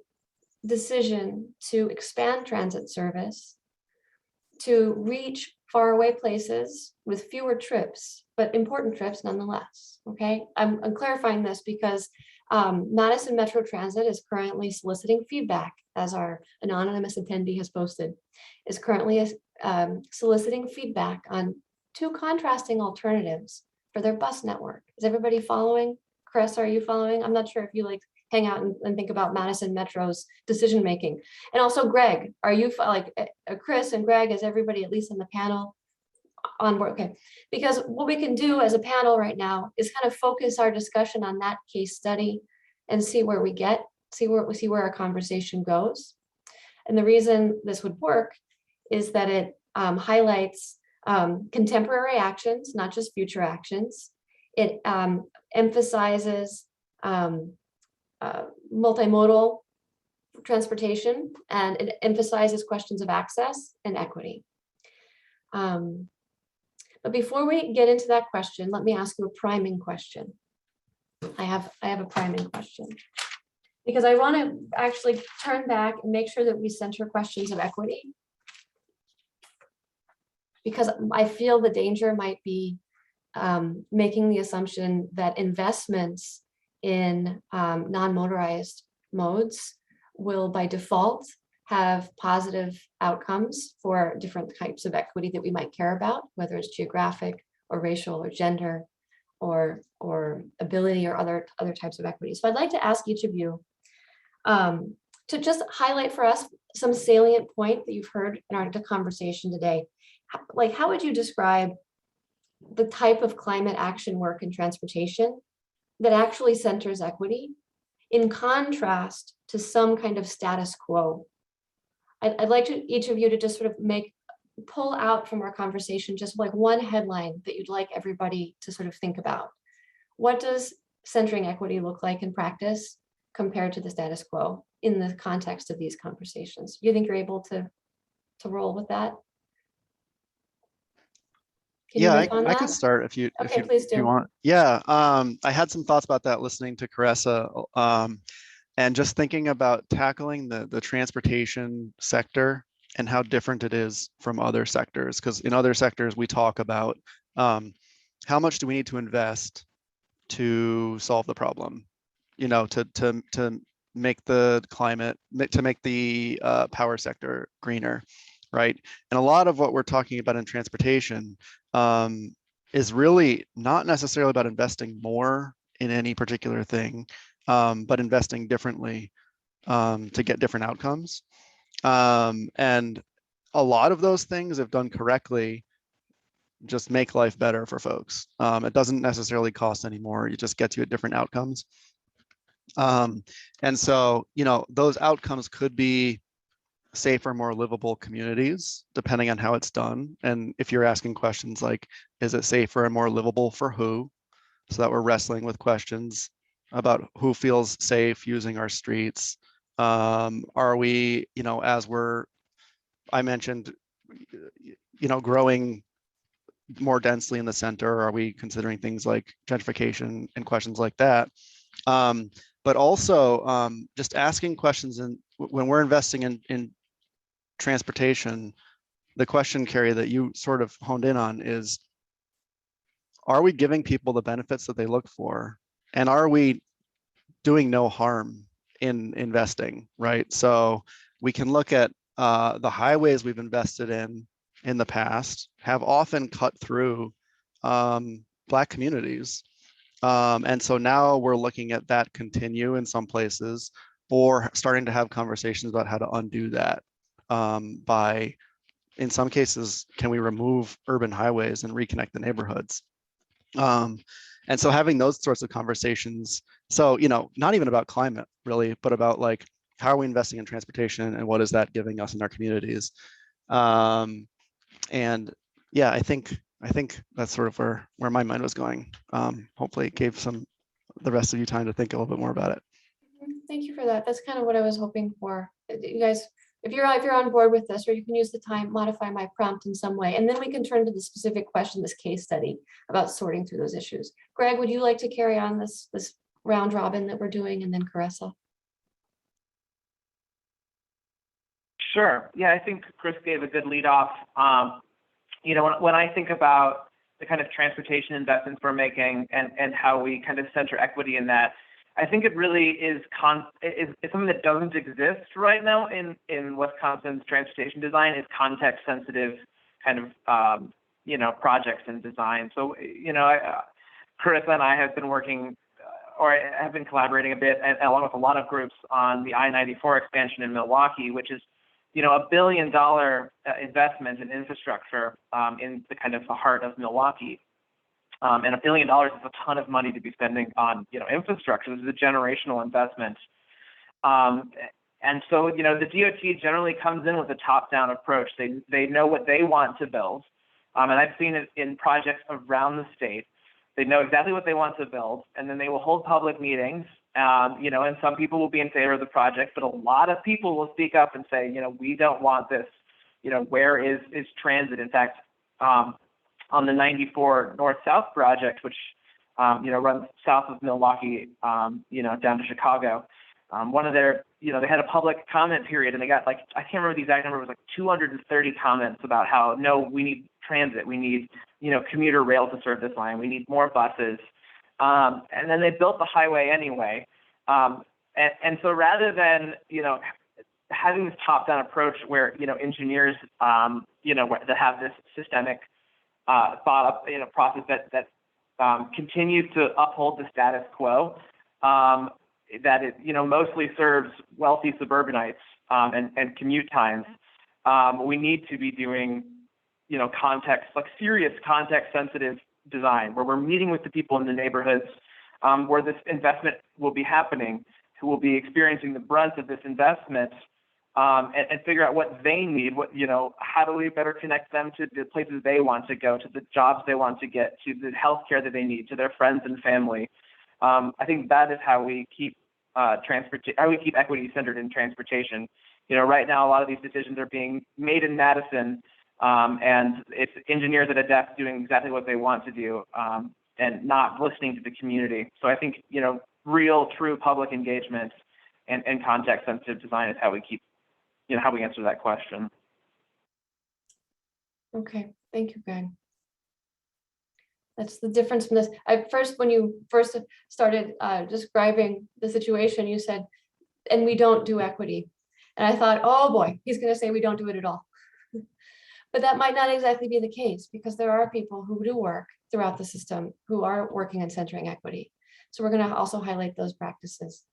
decision to expand transit service to reach faraway places with fewer trips, but important trips nonetheless. Okay, I'm clarifying this because Madison Metro Transit is currently soliciting feedback, as our anonymous attendee has posted, is currently soliciting feedback on 2 contrasting alternatives for their bus network. Is everybody following? Chris, are you following? I'm not sure if you hang out and think about Madison Metro's decision making. And also, Greg, are you Chris and Greg, is everybody at least in the panel on board? Okay, because what we can do as a panel right now is kind of focus our discussion on that case study and see where we get, see where our conversation goes. And the reason this would work is that it highlights contemporary actions, not just future actions. It emphasizes multimodal transportation, and it emphasizes questions of access and equity. But before we get into that question, let me ask you a priming question. I have a priming question, because I want to actually turn back and make sure that we center questions of equity, because I feel the danger might be making the assumption that investments in non-motorized modes will by default have positive outcomes for different types of equity that we might care about, whether it's geographic or racial or gender or ability or other types of equity. So I'd like to ask each of you to just highlight for us some salient point that you've heard in our conversation today. Like, how would you describe the type of climate action work in transportation that actually centers equity in contrast to some kind of status quo? I'd like each of you to just sort of pull out from our conversation just like one headline that you'd like everybody to sort of think about. What does centering equity look like in practice compared to the status quo in the context of these conversations? You think you're able to roll with that? Yeah, I could start if you want. Yeah, I had some thoughts about that listening to Caressa, and just thinking about tackling the transportation sector and how different it is from other sectors. Because in other sectors, we talk about how much do we need to invest to solve the problem, you know, to make the climate, to make the power sector greener, right? And a lot of what we're talking about in transportation is really not necessarily about investing more in any particular thing, but investing differently to get different outcomes. And a lot of those things, if done correctly, just make life better for folks. It doesn't necessarily cost any more. It just gets you at different outcomes. And so, you know, those outcomes could be safer, more livable communities, depending on how it's done. And if you're asking questions like, is it safer and more livable for who? so that we're wrestling with questions about who feels safe using our streets. Are we, as I mentioned, growing more densely in the center, are we considering things like gentrification and questions like that? But also just asking questions, and when we're investing in transportation, the question, Carrie, that you sort of honed in on is, are we giving people the benefits that they look for? And are we doing no harm in investing, right? So we can look at the highways we've invested in the past have often cut through Black communities. And so now we're looking at that continue in some places, or starting to have conversations about how to undo that by, in some cases, can we remove urban highways and reconnect the neighborhoods? And so having those sorts of conversations, so, not even about climate really, but about like, how are we investing in transportation and what is that giving us in our communities? And yeah, I think that's sort of where my mind was going. Hopefully it gave the rest of you time to think a little bit more about it. Thank you for that. That's kind of what I was hoping for. You guys, if you're on board with this, or you can use the time, modify my prompt in some way, and then we can turn to the specific question, this case study about sorting through those issues. Greg, would you like to carry on this round robin that we're doing, and then Carissa? Sure. Yeah, I think Chris gave a good lead off. When I think about the kind of transportation investments we're making and how we kind of center equity in that, I think it really is something that doesn't exist right now in Wisconsin's transportation design, is context sensitive kind of projects and design. So, Carissa and I have been working, or have been collaborating a bit, along with a lot of groups, on the I-94 expansion in Milwaukee, which is $1 billion investment in infrastructure in the kind of the heart of Milwaukee. And $1 billion is a ton of money to be spending on, infrastructure. This is a generational investment. And so, the DOT generally comes in with a top-down approach. They know what they want to build. And I've seen it in projects around the state. They know exactly what they want to build, and then they will hold public meetings. And some people will be in favor of the project, but a lot of people will speak up and say, we don't want this. Where is transit? In fact, on the 94 North-South project, which, runs south of Milwaukee, down to Chicago, one of their, they had a public comment period, and they got I can't remember the exact number, it was 230 comments about how, no, we need transit. We need, commuter rail to serve this line. We need more buses. And then they built the highway anyway. And so rather than, having this top-down approach where, engineers, that have this systemic thought-up, process that continue to uphold the status quo, that it, mostly serves wealthy suburbanites and commute times, we need to be doing, serious context-sensitive design, where we're meeting with the people in the neighborhoods where this investment will be happening, who will be experiencing the brunt of this investment, and figure out what they need, how do we better connect them to the places they want to go, to the jobs they want to get, to the healthcare that they need, to their friends and family. I think that is how we keep equity centered in transportation. Right now, a lot of these decisions are being made in Madison, and it's engineers at a desk doing exactly what they want to do, and not listening to the community. So I think, real, true public engagement and context-sensitive design is how we keep, how we answer that question. Okay, thank you, Greg. That's the difference from this. When you first started describing the situation, you said, and we don't do equity. And I thought, oh boy, he's going to say we don't do it at all. But that might not exactly be the case, because there are people who do work throughout the system who are working on centering equity. So we're going to also highlight those practices.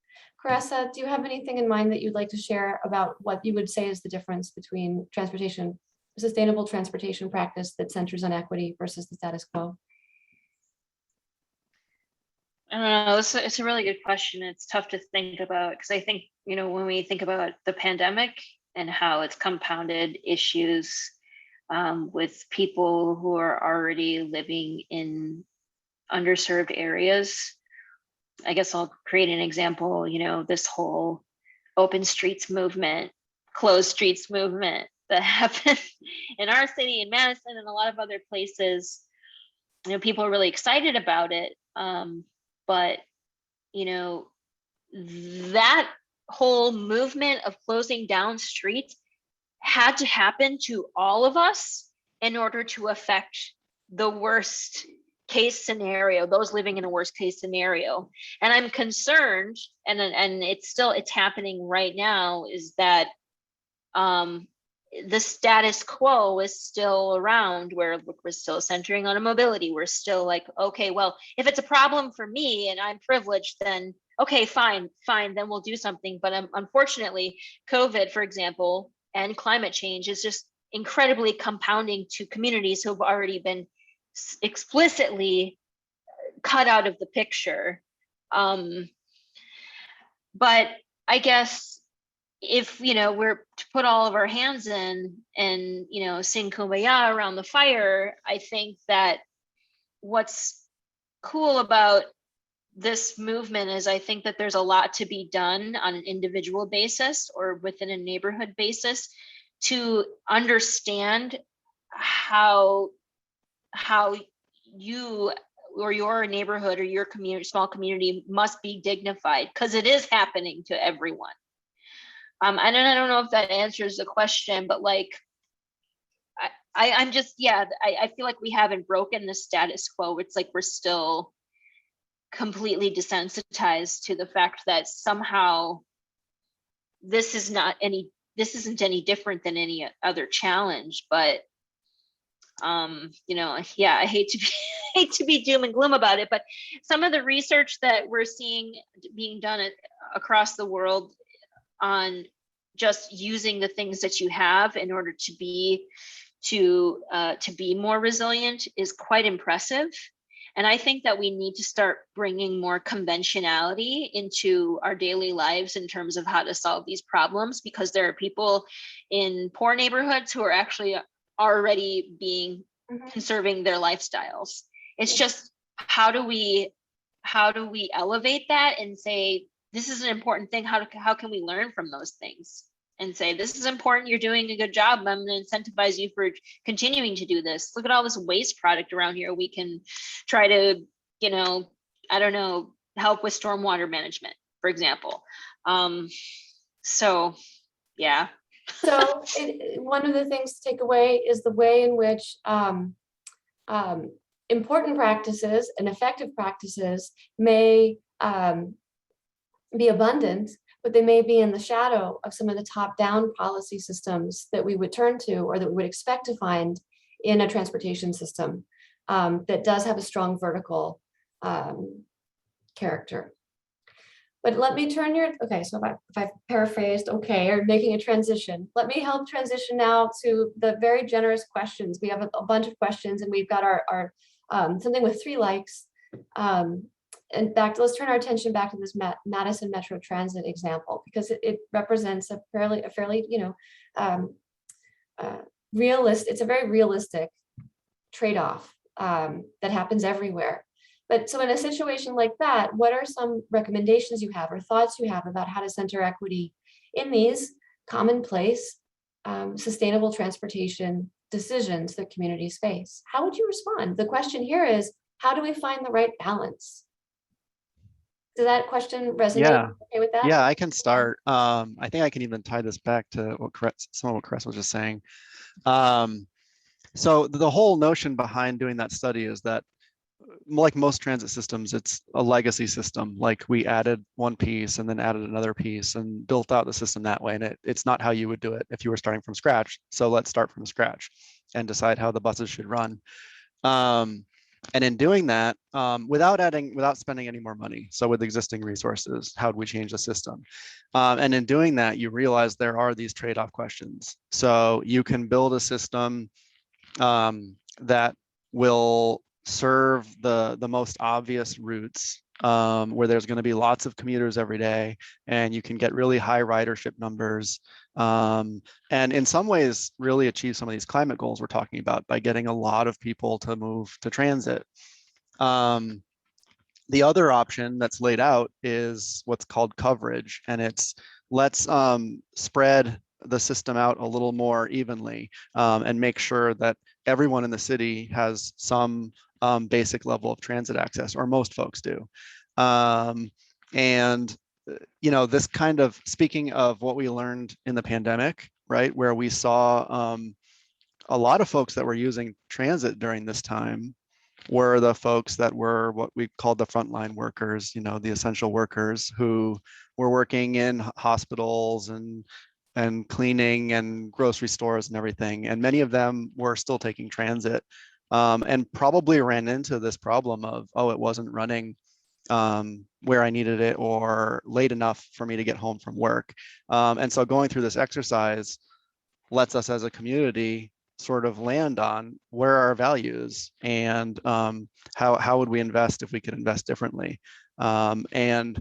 Carissa, do you have anything in mind that you'd like to share about what you would say is the difference between sustainable transportation practice that centers on equity versus the status quo? I don't know, it's a really good question. It's tough to think about, because I think, when we think about the pandemic and how it's compounded issues with people who are already living in underserved areas. I guess I'll create an example, this whole open streets movement, closed streets movement that happened in our city, in Madison, and a lot of other places. People are really excited about it. But, that whole movement of closing down streets had to happen to all of us in order to affect the worst case scenario, those living in a worst case scenario. And I'm concerned, and it's happening right now, is that the status quo is still around, where we're still centering on a mobility. We're still like, okay, well, if it's a problem for me and I'm privileged, then okay, fine, then we'll do something. But unfortunately, COVID, for example, and climate change is just incredibly compounding to communities who have already been explicitly cut out of the picture. But I guess if we're to put all of our hands in and sing kumbaya around the fire, I think that what's cool about this movement is I think that there's a lot to be done on an individual basis or within a neighborhood basis to understand how you or your neighborhood or your community, small community, must be dignified, because it is happening to everyone. And I don't know if that answers the question, but like, I'm just, I feel like we haven't broken the status quo. It's like we're still completely desensitized to the fact that somehow this isn't any different than any other challenge. But I hate to be doom and gloom about it, but some of the research that we're seeing being done across the world on just using the things that you have in order to be more resilient is quite impressive. And I think that we need to start bringing more conventionality into our daily lives in terms of how to solve these problems, because there are people in poor neighborhoods who are actually already conserving their lifestyles. It's just, how do we elevate that and say, this is an important thing. How can we learn from those things and say, this is important, you're doing a good job, I'm going to incentivize you for continuing to do this. Look at all this waste product around here. We can try to, help with stormwater management, for example. So yeah. So one of the things to take away is the way in which important practices and effective practices may be abundant, but they may be in the shadow of some of the top-down policy systems that we would turn to, or that we would expect to find in a transportation system that does have a strong vertical character. But let me turn so if I've paraphrased, or making a transition, let me help transition now to the very generous questions. We have a bunch of questions, and we've got our something with 3 likes. Let's turn our attention back to this Madison Metro Transit example, because it represents a fairly realistic. It's a very realistic trade-off that happens everywhere. But so in a situation like that, what are some recommendations you have or thoughts you have about how to center equity in these commonplace, sustainable transportation decisions that communities face? How would you respond? The question here is, how do we find the right balance? Does that question resonate? Yeah. Okay with that? Yeah, I can start. I think I can even tie this back to some of what Chris was just saying. So the whole notion behind doing that study is that, like most transit systems, it's a legacy system. Like, we added one piece and then added another piece and built out the system that way. And it's not how you would do it if you were starting from scratch. So let's start from scratch and decide how the buses should run. And in doing that, without spending any more money, so with existing resources, how do we change the system? And in doing that, you realize there are these trade-off questions. So you can build a system that will serve the most obvious routes, where there's going to be lots of commuters every day, and you can get really high ridership numbers, and in some ways really achieve some of these climate goals we're talking about by getting a lot of people to move to transit. The other option that's laid out is what's called coverage, and it's let's spread the system out a little more evenly and make sure that everyone in the city has some basic level of transit access, or most folks do. And this kind of, speaking of what we learned in the pandemic, right, where we saw a lot of folks that were using transit during this time were the folks that were what we called the frontline workers, the essential workers who were working in hospitals and cleaning and grocery stores and everything. And many of them were still taking transit and probably ran into this problem of, oh, it wasn't running where I needed it or late enough for me to get home from work. And so going through this exercise lets us as a community sort of land on where are our values and how would we invest if we could invest differently. And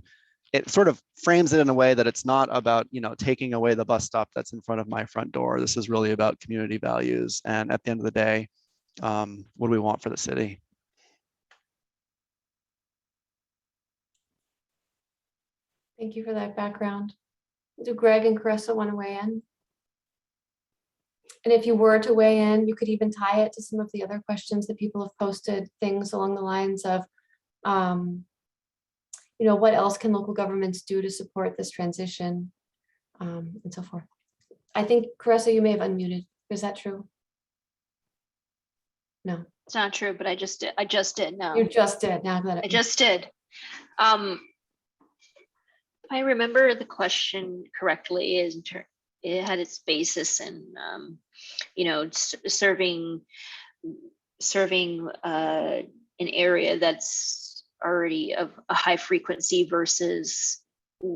it sort of frames it in a way that it's not about, taking away the bus stop that's in front of my front door. This is really about community values. And at the end of the day, what do we want for the city? Thank you for that background. Do Greg and Carissa want to weigh in? And if you were to weigh in, you could even tie it to some of the other questions that people have posted, things along the lines of, what else can local governments do to support this transition, and so forth. I think, Carissa, you may have unmuted. Is that true? No. It's not true, but I just did. No. You just did. Now that I just did. If I remember the question correctly, it had its basis in, serving an area that's already of a high frequency versus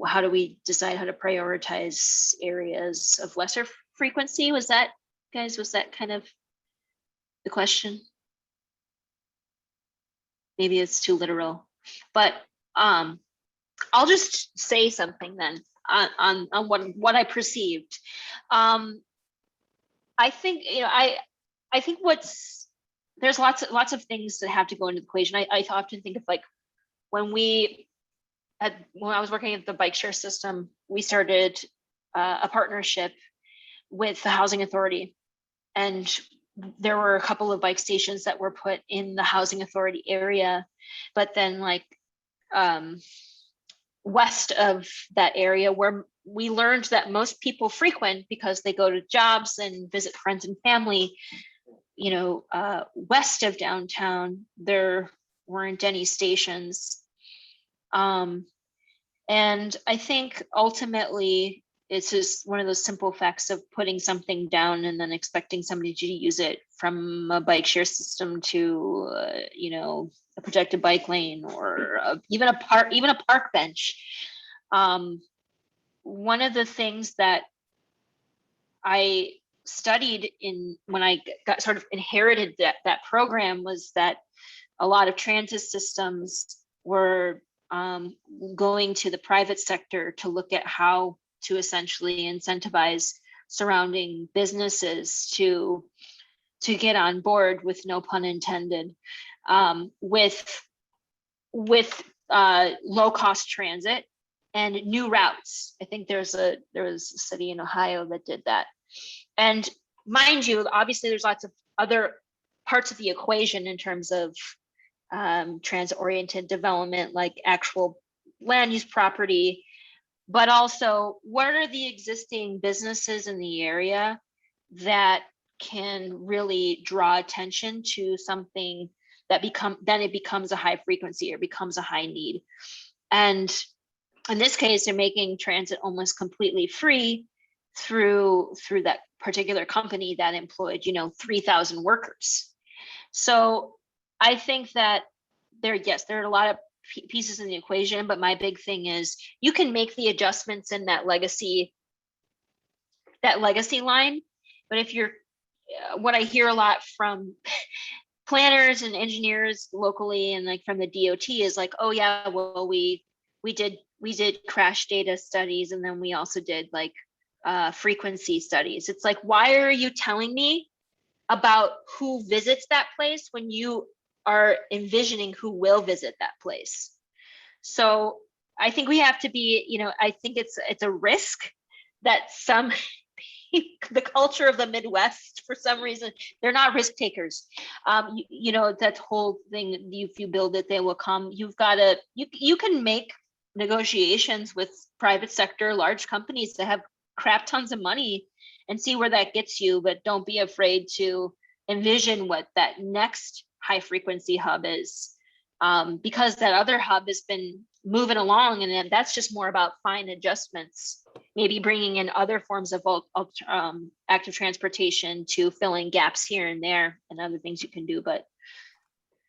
how do we decide how to prioritize areas of lesser frequency? Was that kind of the question? Maybe it's too literal, but I'll just say something then on what I perceived. I think I think there's lots of things that have to go into the equation. I often think of like when I was working at the bike share system, we started a partnership with the housing authority, and there were a couple of bike stations that were put in the housing authority area, but then west of that area where we learned that most people frequent because they go to jobs and visit friends and family, west of downtown, there weren't any stations. And I think ultimately it's just one of those simple facts of putting something down and then expecting somebody to use it, from a bike share system to, a protected bike lane, or even a park bench. One of the things that I studied when I got sort of inherited that program was that a lot of transit systems were going to the private sector to look at how to essentially incentivize surrounding businesses to get on board, with no pun intended, with low cost transit and new routes. I think there was a city in Ohio that did that. And mind you, obviously there's lots of other parts of the equation in terms of transit oriented development, like actual land use property, but also what are the existing businesses in the area that can really draw attention to something that it becomes a high frequency or becomes a high need. And in this case, they're making transit almost completely free through that particular company that employed 3,000 workers. So I think that there are a lot of pieces in the equation, but my big thing is you can make the adjustments in that legacy line. But if you're, what I hear a lot from planners and engineers locally and from the DOT is like, oh yeah, well we did crash data studies, and then we also did frequency studies. It's like, why are you telling me about who visits that place when you are envisioning who will visit that place. So I think we have to be, I think it's a risk that some the culture of the Midwest, for some reason, they're not risk takers. That whole thing, if you build it, they will come. You've got to, you can make negotiations with private sector, large companies that have crap tons of money and see where that gets you, but don't be afraid to envision what that next high frequency hub is, because that other hub has been moving along, and then that's just more about fine adjustments, maybe bringing in other forms of active transportation to fill in gaps here and there and other things you can do. But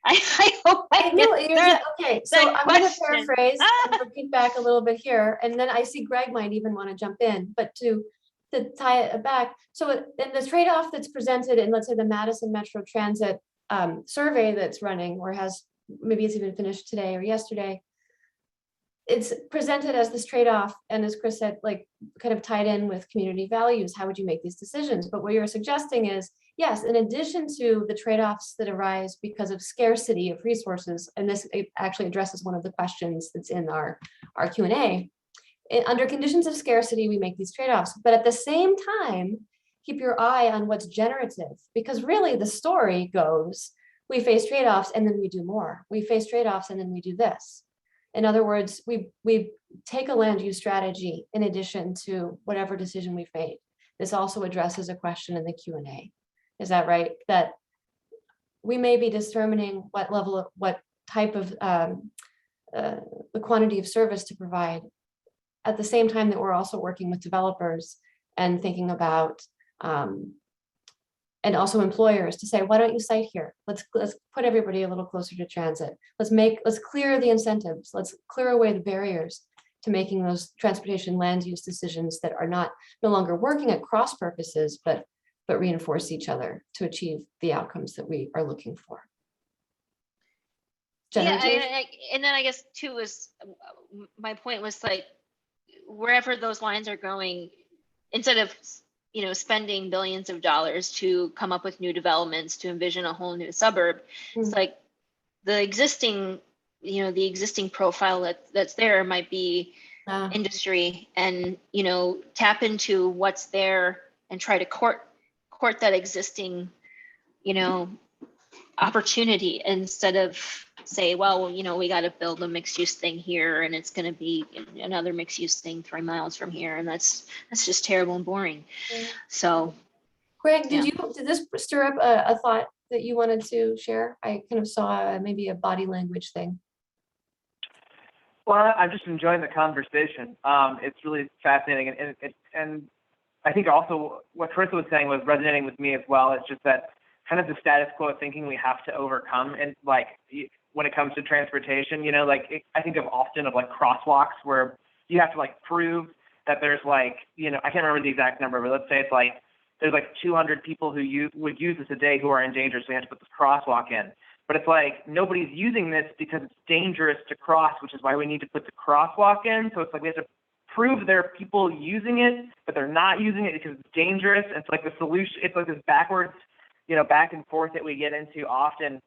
I hope I know, answered okay, so that I'm going to question. paraphrase and repeat back a little bit here, and then I see Greg might even want to jump in, but to tie it back. So in the trade-off that's presented in, let's say, the Madison Metro Transit survey that's running, or maybe it's even finished today or yesterday, it's presented as this trade-off, and as Chris said, like kind of tied in with community values. How would you make these decisions? But what you're suggesting is, yes, in addition to the trade-offs that arise because of scarcity of resources, and this actually addresses one of the questions that's in our Q&A, under conditions of scarcity, we make these trade-offs, but at the same time, keep your eye on what's generative, because really the story goes, we face trade-offs and then we do more. We face trade-offs and then we do this. In other words, we take a land use strategy in addition to whatever decision we've made. This also addresses a question in the Q&A. Is that right? That we may be determining what type of the quantity of service to provide, at the same time that we're also working with developers and thinking about and also employers to say, why don't you site here? Let's put everybody a little closer to transit. Let's clear the incentives. Let's clear away the barriers to making those transportation land use decisions that are no longer working at cross purposes, but reinforce each other to achieve the outcomes that we are looking for. Generative? Yeah, and then I guess too was my point was like, wherever those lines are going, instead of spending billions of dollars to come up with new developments to envision a whole new suburb, it's like the existing profile that's there might be industry, and tap into what's there and try to court that existing opportunity, instead of say, well, we got to build a mixed use thing here, and it's going to be another mixed use thing 3 miles from here, and that's just terrible and boring. So, Greg, did this stir up a thought that you wanted to share? I kind of saw maybe a body language thing. Well, I'm just enjoying the conversation. It's really fascinating, and I think also what Carissa was saying was resonating with me as well. It's just that kind of the status quo thinking we have to overcome, and like when it comes to transportation, I think of often of like crosswalks where you have to like prove that there's like, I can't remember the exact number, but let's say it's like there's like 200 people who would use this a day who are in danger, so we have to put this crosswalk in. But it's like nobody's using this because it's dangerous to cross, which is why we need to put the crosswalk in. So it's like we have to prove there are people using it, but they're not using it because it's dangerous. And it's like the solution, it's like this backwards, back and forth that we get into often,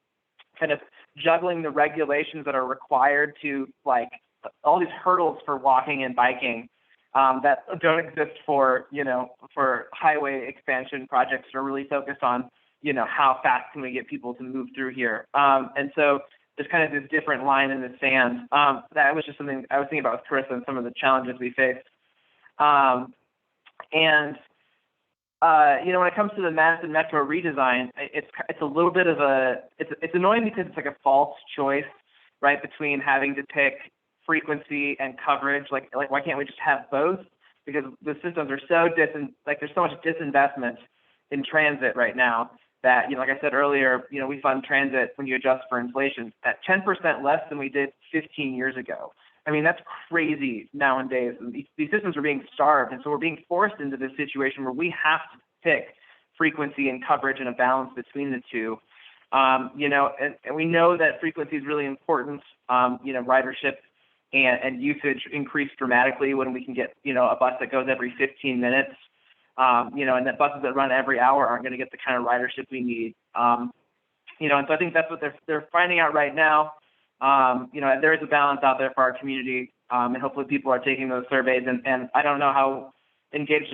kind of juggling the regulations that are required to like all these hurdles for walking and biking that don't exist for highway expansion projects that are really focused on how fast can we get people to move through here, and so there's kind of this different line in the sand. That was just something I was thinking about with Carissa and some of the challenges we faced, and when it comes to the Madison Metro redesign, it's a little bit of it's annoying because it's like a false choice, right, between having to pick frequency and coverage. Like why can't we just have both? Because the systems are so there's so much disinvestment in transit right now that, like I said earlier, we fund transit when you adjust for inflation at 10% less than we did 15 years ago. I mean, that's crazy nowadays. These systems are being starved, and so we're being forced into this situation where we have to pick frequency and coverage and a balance between the two. And we know that frequency is really important. Ridership and usage increase dramatically when we can get, a bus that goes every 15 minutes. And that buses that run every hour aren't going to get the kind of ridership we need. and so I think that's what they're finding out right now. There is a balance out there for our community, and hopefully people are taking those surveys. And I don't know how engaged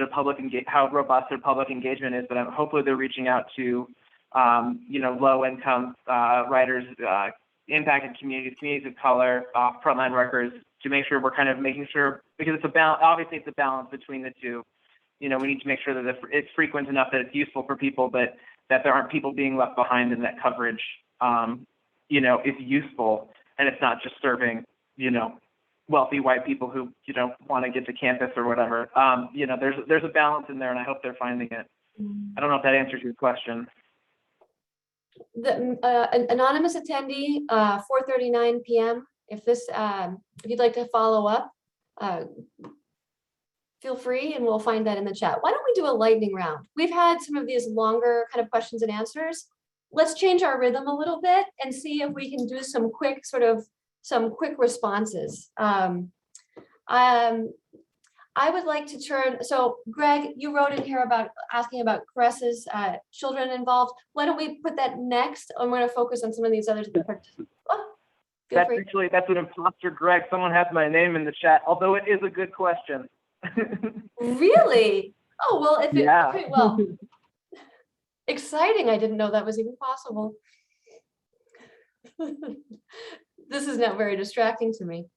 how robust their public engagement is, but hopefully they're reaching out to, low-income riders, impacted communities of color, frontline workers, to make sure we're kind of making sure, because it's a balance. Obviously, it's a balance between the two. We need to make sure that it's frequent enough that it's useful for people, but that there aren't people being left behind, and that coverage, is useful, and it's not just serving, wealthy white people who, want to get to campus or whatever. There's a balance in there, and I hope they're finding it. I don't know if that answers your question. The an anonymous attendee, 4:39 p.m. If you'd like to follow up, feel free, and we'll find that in the chat. Why don't we do a lightning round? We've had some of these longer kind of questions and answers. Let's change our rhythm a little bit and see if we can do some quick responses. I would like to turn, so Greg, you wrote in here about asking about Caressa's children involved. Why don't we put that next? I'm going to focus on some of these others. That's an imposter, Greg. Someone has my name in the chat, although it is a good question. Really? Oh, well, yeah. Okay, well, exciting. I didn't know that was even possible. This is not very distracting to me.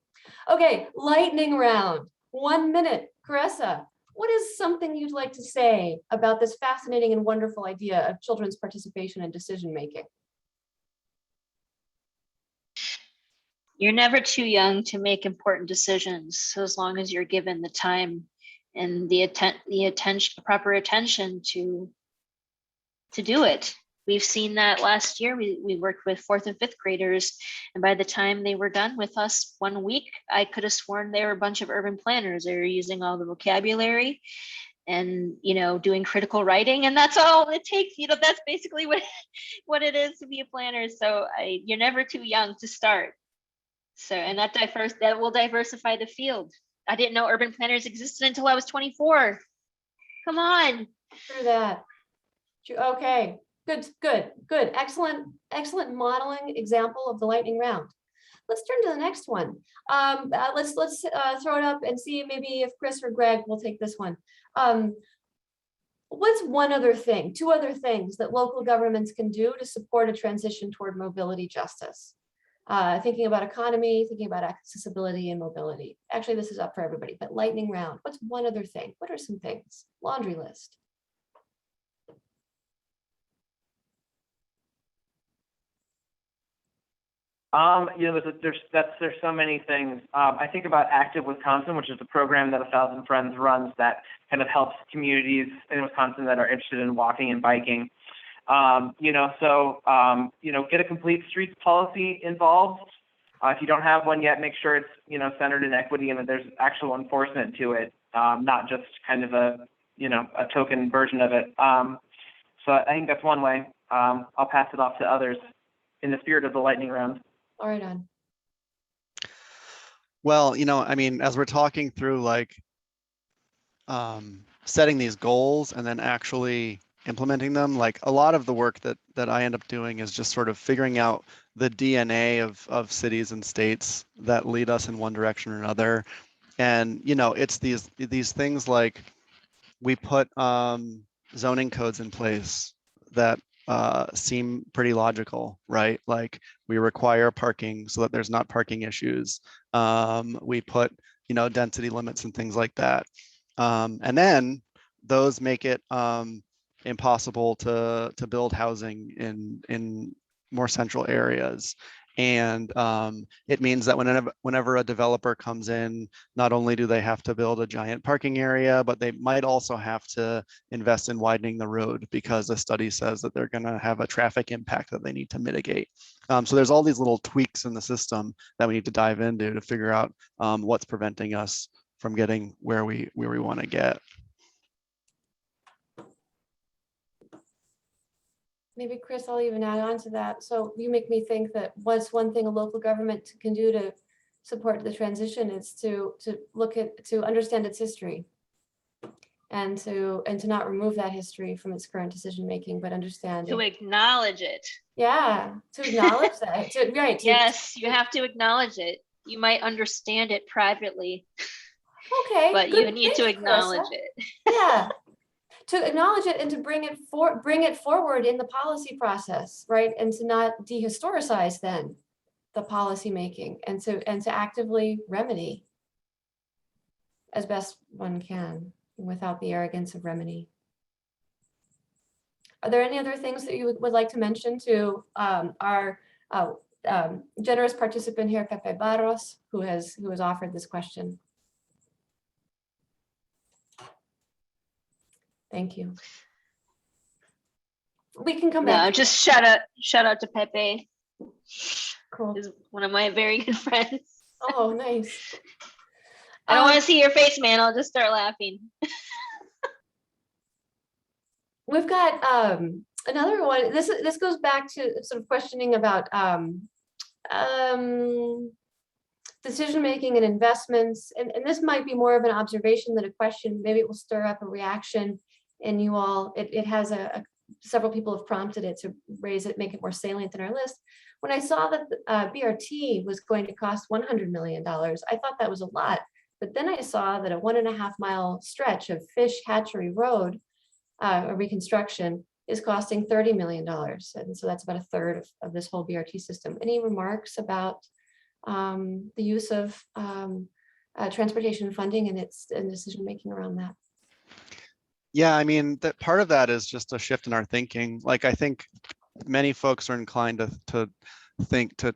Okay, lightning round. 1 minute. Caressa, what is something you'd like to say about this fascinating and wonderful idea of children's participation in decision making? You're never too young to make important decisions, so as long as you're given the time and the proper attention to do it. We've seen that last year. We worked with 4th and 5th graders, and by the time they were done with us 1 week, I could have sworn they were a bunch of urban planners. They were using all the vocabulary and, doing critical writing, and that's all it takes. That's basically what it is to be a planner. So you're never too young to start. So, and that will diversify the field. I didn't know urban planners existed until I was 24. Come on. Through that. Okay. Good. Excellent modeling example of the lightning round. Let's turn to the next one. Let's throw it up and see maybe if Chris or Greg will take this one. What's two other things that local governments can do to support a transition toward mobility justice? Thinking about economy, thinking about accessibility and mobility. Actually, this is up for everybody, but lightning round. What's one other thing? What are some things? Laundry list. There's so many things. I think about Active Wisconsin, which is a program that 1,000 Friends runs that kind of helps communities in Wisconsin that are interested in walking and biking. Get a complete streets policy involved. If you don't have one yet, make sure it's, centered in equity and that there's actual enforcement to it, not just kind of a token version of it. So I think that's one way. I'll pass it off to others in the spirit of the lightning round. All right, on. Well, as we're talking through setting these goals and then actually implementing them, a lot of the work that I end up doing is just sort of figuring out the DNA of cities and states that lead us in one direction or another. And, it's these things like we put zoning codes in place that seem pretty logical, right? Like we require parking so that there's not parking issues. We put, density limits and things like that. And then those make it impossible to build housing in more central areas. And it means that whenever a developer comes in, not only do they have to build a giant parking area, but they might also have to invest in widening the road because a study says that they're going to have a traffic impact that they need to mitigate. So there's all these little tweaks in the system that we need to dive into to figure out what's preventing us from getting where we want to get. Maybe Chris, I'll even add on to that. So you make me think that what's one thing a local government can do to support the transition is to understand its history and to not remove that history from its current decision making, but understand To it. acknowledge it. Yeah, to acknowledge that. Yes, you have to acknowledge it. You might understand it privately, Okay, but good. you need Thank to you, acknowledge Carissa. it. Yeah, to acknowledge it and to bring it forward in the policy process, right? And to not dehistoricize then the policy making, and to actively remedy as best one can without the arrogance of remedy. Are there any other things that you would like to mention to our generous participant here, Pepe Barros, who has offered this question? Thank you. We can come back. No, just shout out to Pepe. Cool. Is one of my very good friends. Oh, nice. I don't want to see your face, man. I'll just start laughing. We've got another one. This goes back to sort of questioning about decision making and investments, and this might be more of an observation than a question. Maybe it will stir up a reaction in you all. It has several people have prompted it to raise it, make it more salient in our list. When I saw that BRT was going to cost $100 million, I thought that was a lot. But then I saw that a 1.5 mile stretch of Fish Hatchery Road, a reconstruction, is costing $30 million. And so that's about a third of this whole BRT system. Any remarks about the use of transportation funding and decision making around that? Yeah, I mean, that part of that is just a shift in our thinking. Like, I think many folks are inclined to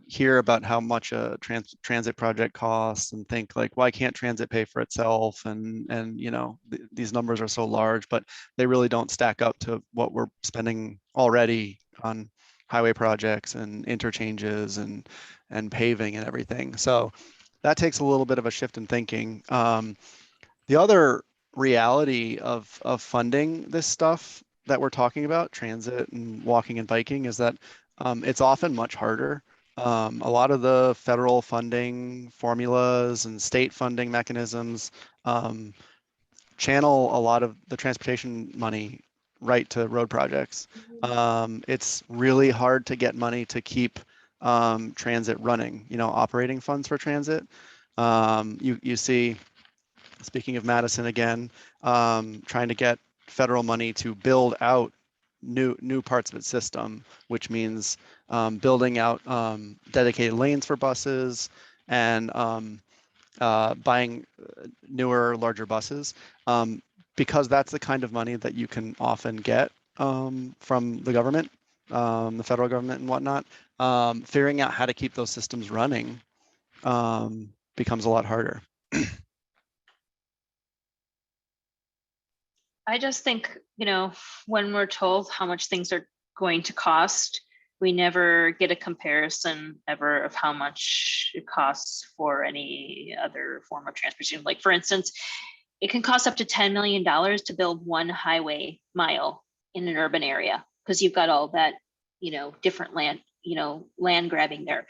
hear about how much a transit project costs and think like, why can't transit pay for itself? And you know, these numbers are so large, but they really don't stack up to what we're spending already on highway projects and interchanges and paving and everything. So that takes a little bit of a shift in thinking. The other reality of funding this stuff that we're talking about, transit and walking and biking, is that it's often much harder. A lot of the federal funding formulas and state funding mechanisms channel a lot of the transportation money right to road projects. It's really hard to get money to keep transit running, you know, operating funds for transit. You see, speaking of Madison again, trying to get federal money to build out new parts of its system, which means building out dedicated lanes for buses and buying newer, larger buses, because that's the kind of money that you can often get from the government, the federal government and whatnot. Figuring out how to keep those systems running becomes a lot harder. I just think, you know, when we're told how much things are going to cost, we never get a comparison ever of how much it costs for any other form of transportation. Like, for instance, it can cost up to $10 million to build one highway mile in an urban area, because you've got all that, you know, different land, you know, land grabbing there.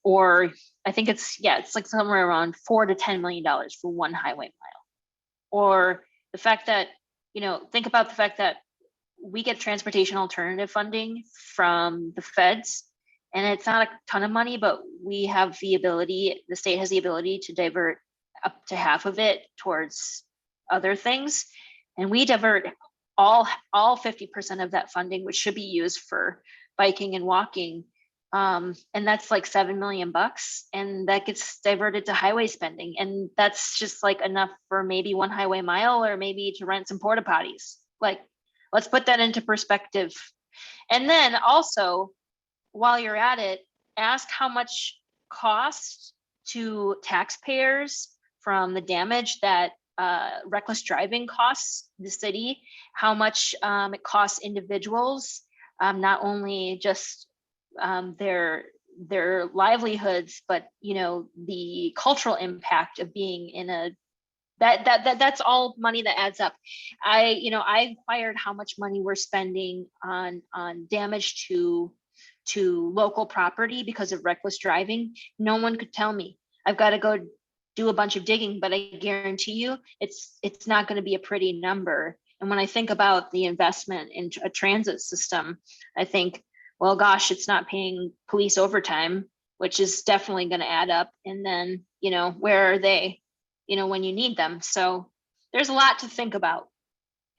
Or I think it's like somewhere around $4 to $10 million for one highway mile. Or the fact that, you know, think about the fact that we get transportation alternative funding from the feds, and it's not a ton of money, but we have the ability, the state has the ability to divert up to half of it towards other things. And we divert all 50% of that funding, which should be used for biking and walking. And that's like $7 million, and that gets diverted to highway spending. And that's just like enough for maybe one highway mile, or maybe to rent some porta potties. Like, let's put that into perspective. And then also, while you're at it, ask how much cost to taxpayers from the damage that reckless driving costs the city, how much it costs individuals, not only just their livelihoods, but, you know, the cultural impact of being in a that's all money that adds up. I inquired how much money we're spending on damage to local property because of reckless driving. No one could tell me. I've got to go do a bunch of digging, but I guarantee you it's not going to be a pretty number. And when I think about the investment in a transit system, I think, well, gosh, it's not paying police overtime, which is definitely going to add up. And then, where are they, when you need them? So there's a lot to think about.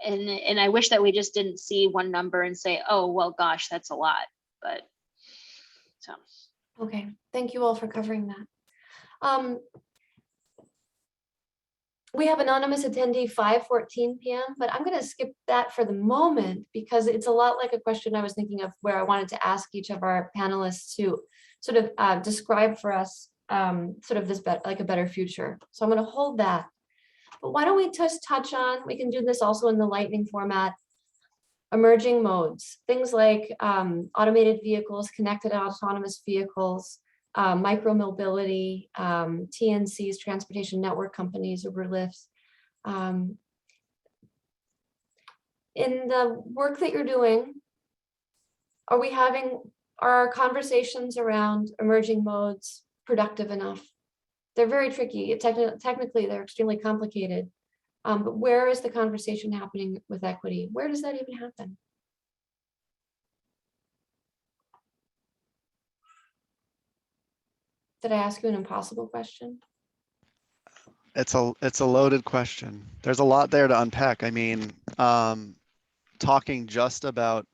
And I wish that we just didn't see one number and say, oh, well, gosh, that's a lot. But so. Okay, thank you all for covering that. We have anonymous attendee 5:14 p.m., but I'm going to skip that for the moment because it's a lot like a question I was thinking of where I wanted to ask each of our panelists to sort of describe for us sort of this like a better future. So I'm going to hold that. But why don't we just touch on, we can do this also in the lightning format, emerging modes, things like automated vehicles, connected autonomous vehicles, micromobility, TNCs, transportation network companies, Uber, Lyft. In the work that you're doing, are our conversations around emerging modes productive enough? They're very tricky. Technically, they're extremely complicated. But where is the conversation happening with equity? Where does that even happen? Did I ask you an impossible question? It's a loaded question. There's a lot there to unpack. I mean, talking just about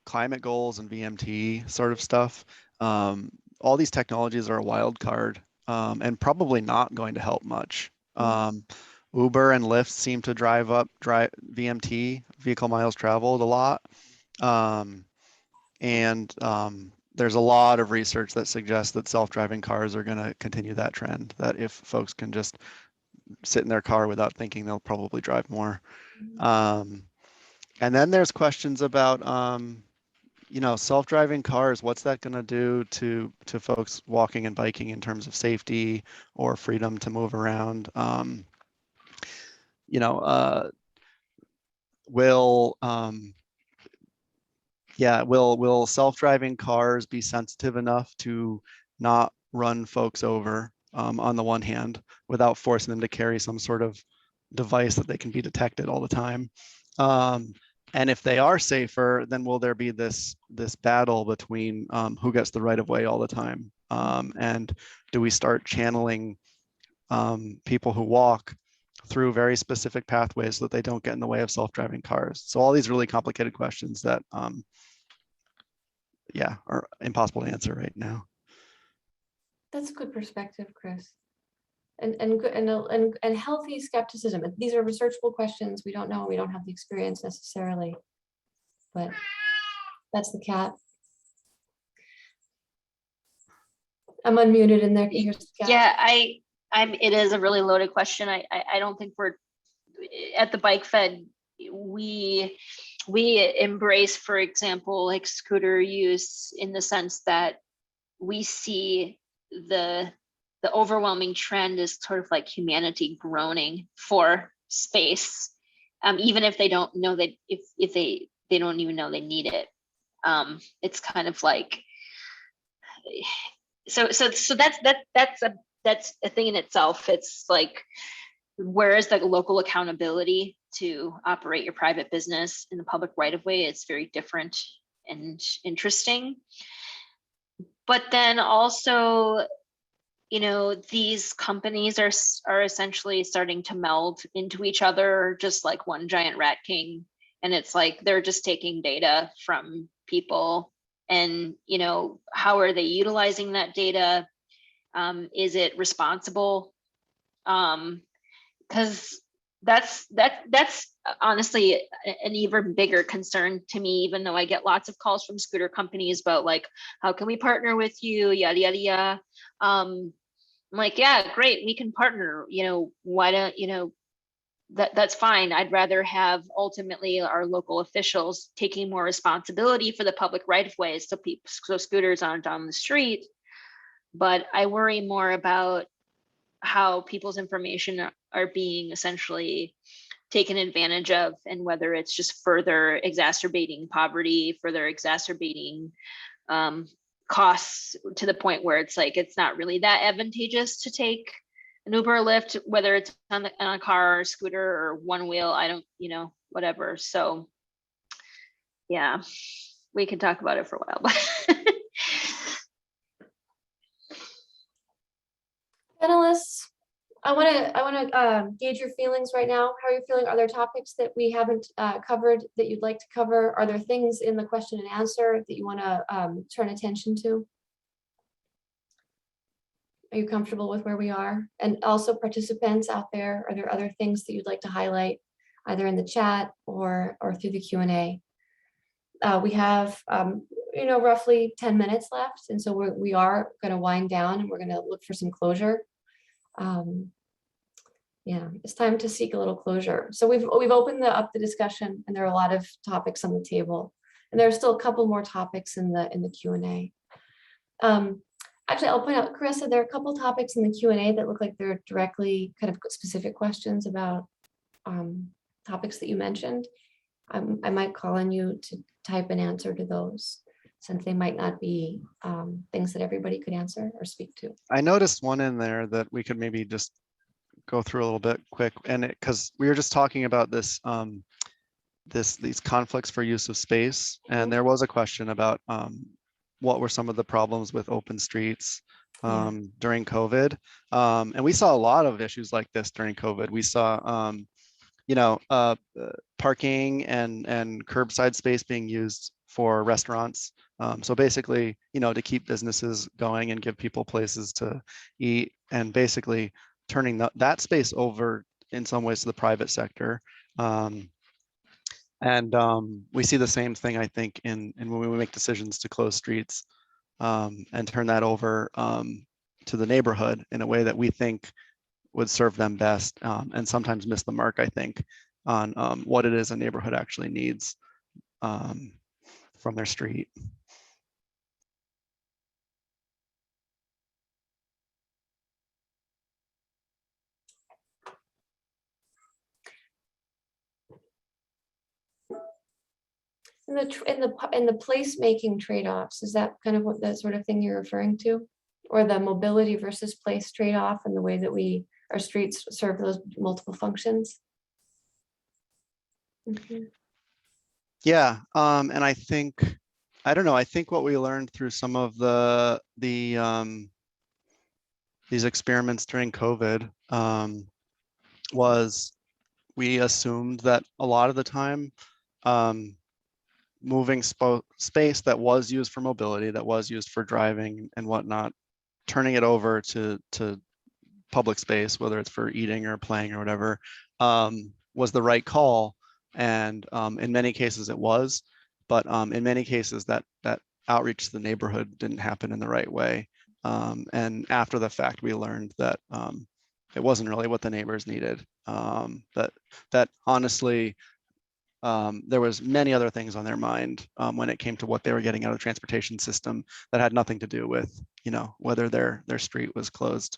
climate goals and VMT sort of stuff, all these technologies are a wild card and probably not going to help much. Uber and Lyft seem to drive VMT, vehicle miles traveled, a lot. There's a lot of research that suggests that self-driving cars are going to continue that trend, that if folks can just sit in their car without thinking, they'll probably drive more. And then there's questions about, self-driving cars. What's that going to do to folks walking and biking in terms of safety or freedom to move around? Will self-driving cars be sensitive enough to not run folks over on the one hand without forcing them to carry some sort of device that they can be detected all the time? And if they are safer, then will there be this battle between who gets the right of way all the time? And do we start channeling people who walk through very specific pathways so that they don't get in the way of self-driving cars? So all these really complicated questions that are impossible to answer right now. That's a good perspective, Chris. And healthy skepticism. These are researchable questions. We don't know. We don't have the experience necessarily. But that's the cat. I'm unmuted in there. Can you hear the cat? Yeah, it is a really loaded question. I don't think we're at the Bike Fed. We embrace, for example, like scooter use in the sense that we see the overwhelming trend is sort of like humanity groaning for space, even if they don't know that if they don't even know they need it. It's kind of like so that's a thing in itself. It's like, where is the local accountability to operate your private business in the public right of way? It's very different and interesting. But then also, these companies are essentially starting to meld into each other, just like one giant rat king. And it's like they're just taking data from people, and how are they utilizing that data? Is it responsible? Because that's honestly an even bigger concern to me, even though I get lots of calls from scooter companies about like, how can we partner with you, yada yada yada. I'm like, yeah, great, we can partner. Why don't that's fine. I'd rather have ultimately our local officials taking more responsibility for the public right of ways, so scooters aren't on the street. But I worry more about how people's information are being essentially taken advantage of, and whether it's just further exacerbating poverty, further exacerbating costs to the point where it's like it's not really that advantageous to take an Uber or Lyft, whether it's on a car or scooter or one wheel, I don't, whatever. So yeah, we can talk about it for a while. Panelists, I want to gauge your feelings right now. How are you feeling? Are there topics that we haven't covered that you'd like to cover? Are there things in the question and answer that you want to turn attention to? Are you comfortable with where we are? And also participants out there, are there other things that you'd like to highlight either in the chat or through the Q&A? We have, roughly 10 minutes left. And so we are going to wind down and we're going to look for some closure. Yeah, it's time to seek a little closure. So we've opened up the discussion, and there are a lot of topics on the table, and there are still a couple more topics in the Q&A. Actually, I'll point out, Carissa, there are a couple topics in the Q&A that look like they're directly kind of specific questions about topics that you mentioned. I might call on you to type an answer to those, since they might not be things that everybody could answer or speak to. I noticed one in there that we could maybe just go through a little bit quick, and because we were just talking about this, these conflicts for use of space, and there was a question about what were some of the problems with open streets during COVID, and we saw a lot of issues like this during COVID. We saw parking and curbside space being used for restaurants. So basically, to keep businesses going and give people places to eat, and basically turning that space over in some ways to the private sector. We see the same thing, I think, in when we make decisions to close streets and turn that over to the neighborhood in a way that we think would serve them best, and sometimes miss the mark, I think, on what it is a neighborhood actually needs from their street. In the placemaking trade-offs, is that kind of what that sort of thing you're referring to? Or the mobility versus place trade-off and the way that our streets serve those multiple functions? Mm-hmm. Yeah, and I think, I don't know, I think what we learned through some of these experiments during COVID was we assumed that a lot of the time, moving space that was used for mobility, that was used for driving and whatnot, turning it over to public space, whether it's for eating or playing or whatever, was the right call. And in many cases it was, but in many cases that outreach to the neighborhood didn't happen in the right way. And after the fact, we learned that it wasn't really what the neighbors needed. That honestly, there was many other things on their mind when it came to what they were getting out of the transportation system that had nothing to do with, whether their street was closed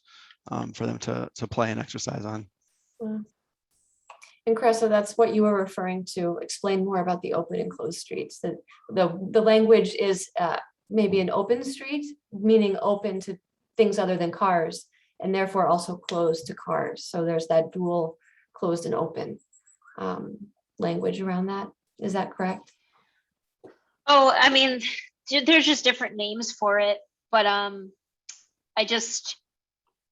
for them to play and exercise on. Wow. And Carissa, that's what you were referring to. Explain more about the open and closed streets. The language is maybe an open street, meaning open to things other than cars, and therefore also closed to cars. So there's that dual closed and open language around that. Is that correct? Oh, I mean, there's just different names for it, but I just,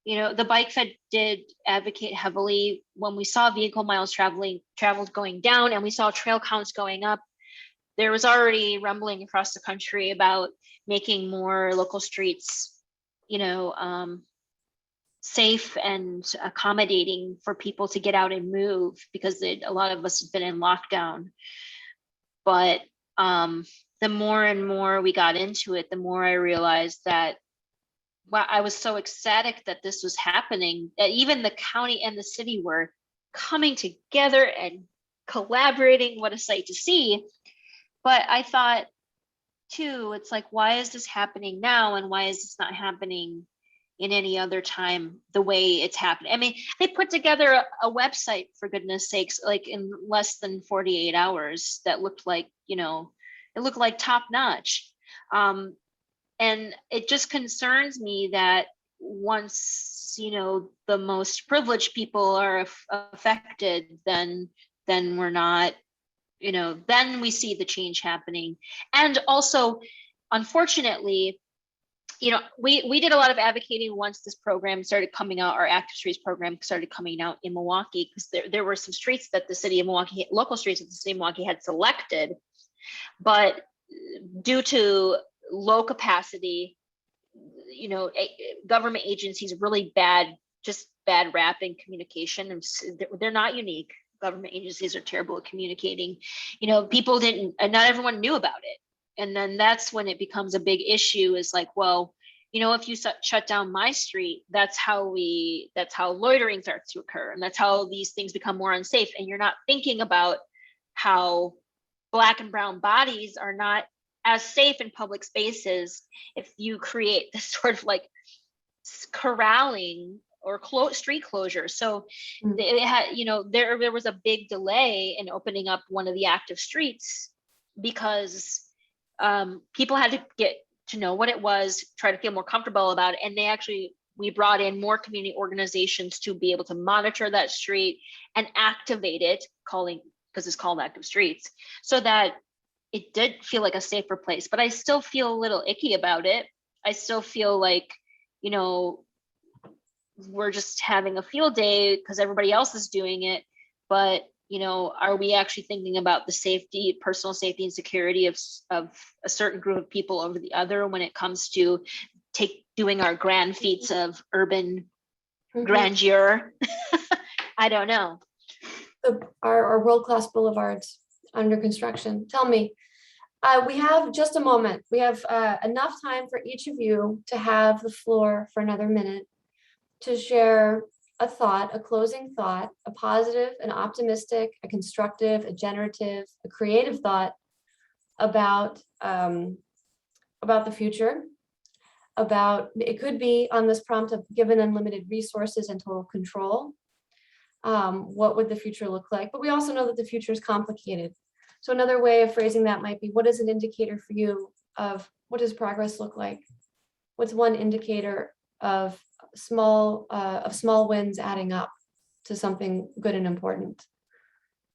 the Bike Fed did advocate heavily when we saw vehicle miles traveled going down and we saw trail counts going up. There was already rumbling across the country about making more local streets, safe and accommodating for people to get out and move, because a lot of us have been in lockdown. But the more and more we got into it, the more I realized that, wow, I was so ecstatic that this was happening, that even the county and the city were coming together and collaborating. What a sight to see. But I thought too, it's like, why is this happening now? And why is this not happening in any other time the way it's happening? I mean, they put together a website, for goodness sakes, like in less than 48 hours that looked like, it looked like top notch. And it just concerns me that once, the most privileged people are affected, then we're not, then we see the change happening. And also, unfortunately, we did a lot of advocating once this program started coming out, our Active Streets program started coming out in Milwaukee, because there were some streets that the city of Milwaukee, local streets that the city of Milwaukee had selected, but due to low capacity, government agencies really bad rap in communication, and they're not unique. Government agencies are terrible at communicating. People didn't, and not everyone knew about it. And then that's when it becomes a big issue, is like, well, if you shut down my street, that's how loitering starts to occur. And that's how these things become more unsafe. And you're not thinking about how Black and brown bodies are not as safe in public spaces if you create this sort of like corralling or street closure. So it had, there was a big delay in opening up one of the active streets, because people had to get to know what it was, try to feel more comfortable about it. And we brought in more community organizations to be able to monitor that street and activate it, because it's called Active Streets, so that it did feel like a safer place. But I still feel a little icky about it. I still feel like, we're just having a field day because everybody else is doing it. But, are we actually thinking about the personal safety and security of a certain group of people over the other when it comes to doing our grand feats of urban grandeur? I don't know. Our world-class boulevards under construction. Tell me, we have just a moment. We have enough time for each of you to have the floor for another minute to share a thought, a closing thought, a positive, an optimistic, a constructive, a generative, a creative thought about the future. It could be on this prompt of given unlimited resources and total control. What would the future look like? But we also know that the future is complicated. So another way of phrasing that might be, what is an indicator for you of what does progress look like? What's one indicator of small wins adding up to something good and important?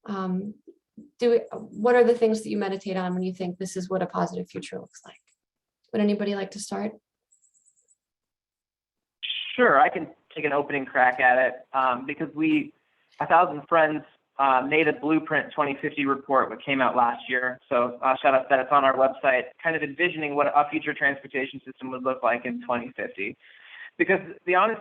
What are the things that you meditate on when you think this is what a positive future looks like? Would anybody like to start? Sure, I can take an opening crack at it, because 1,000 Friends made a Blueprint 2050 report, which came out last year. So shout out that it's on our website, kind of envisioning what a future transportation system would look like in 2050. Because the honest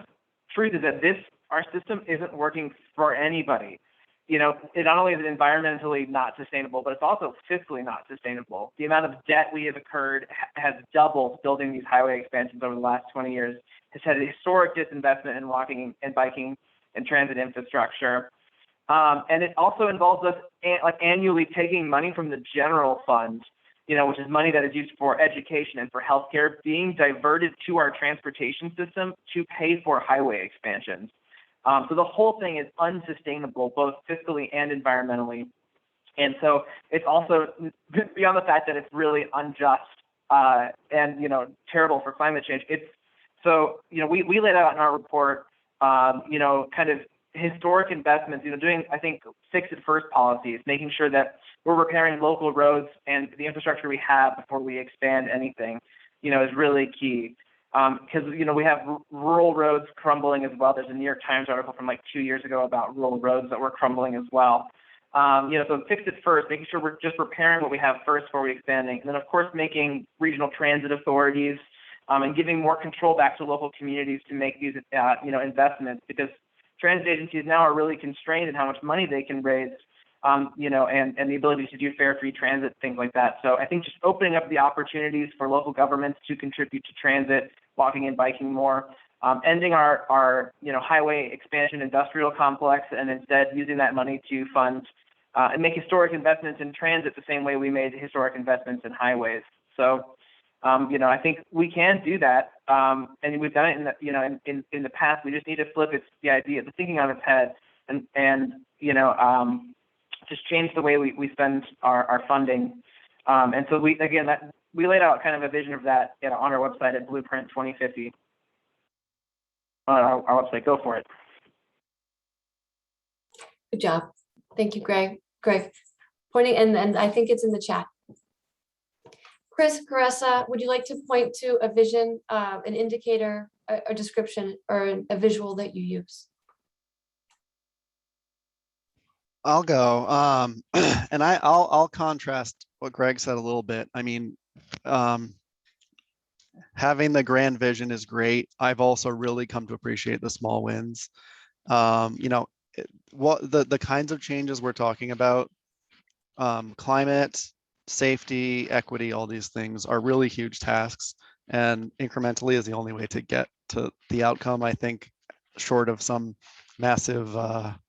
truth is that our system isn't working for anybody. It not only is it environmentally not sustainable, but it's also fiscally not sustainable. The amount of debt we have incurred has doubled building these highway expansions over the last 20 years, has had a historic disinvestment in walking and biking and transit infrastructure. And it also involves us annually taking money from the general fund, which is money that is used for education and for healthcare, being diverted to our transportation system to pay for highway expansions. So the whole thing is unsustainable, both fiscally and environmentally. And so it's also beyond the fact that it's really unjust and terrible for climate change. We laid out in our report, kind of historic investments, doing, I think, fix it first policies, making sure that we're repairing local roads and the infrastructure we have before we expand anything, is really key. Because, we have rural roads crumbling as well. There's a New York Times article from 2 years ago about rural roads that were crumbling as well. So fix it first, making sure we're just repairing what we have first before we expanding. And then, of course, making regional transit authorities and giving more control back to local communities to make these, investments, because transit agencies now are really constrained in how much money they can raise, and the ability to do fare free transit, things like that. So I think just opening up the opportunities for local governments to contribute to transit, walking and biking more, ending our highway expansion industrial complex, and instead using that money to fund and make historic investments in transit the same way we made historic investments in highways. So I think we can do that, and we've done it in the past. We just need to flip the thinking on its head, and just change the way we spend our funding. And so we laid out kind of a vision of that on our website at Blueprint 2050. I'll say go for it. Good job. Thank you, Greg. Pointing, and I think it's in the chat. Chris, Caressa, would you like to point to a vision, an indicator, a description, or a visual that you use? I'll go. And I'll contrast what Greg said a little bit. I mean, having the grand vision is great. I've also really come to appreciate the small wins. You know, what the kinds of changes we're talking about, climate, safety, equity, all these things are really huge tasks, and incrementally is the only way to get to the outcome, I think, short of some massive,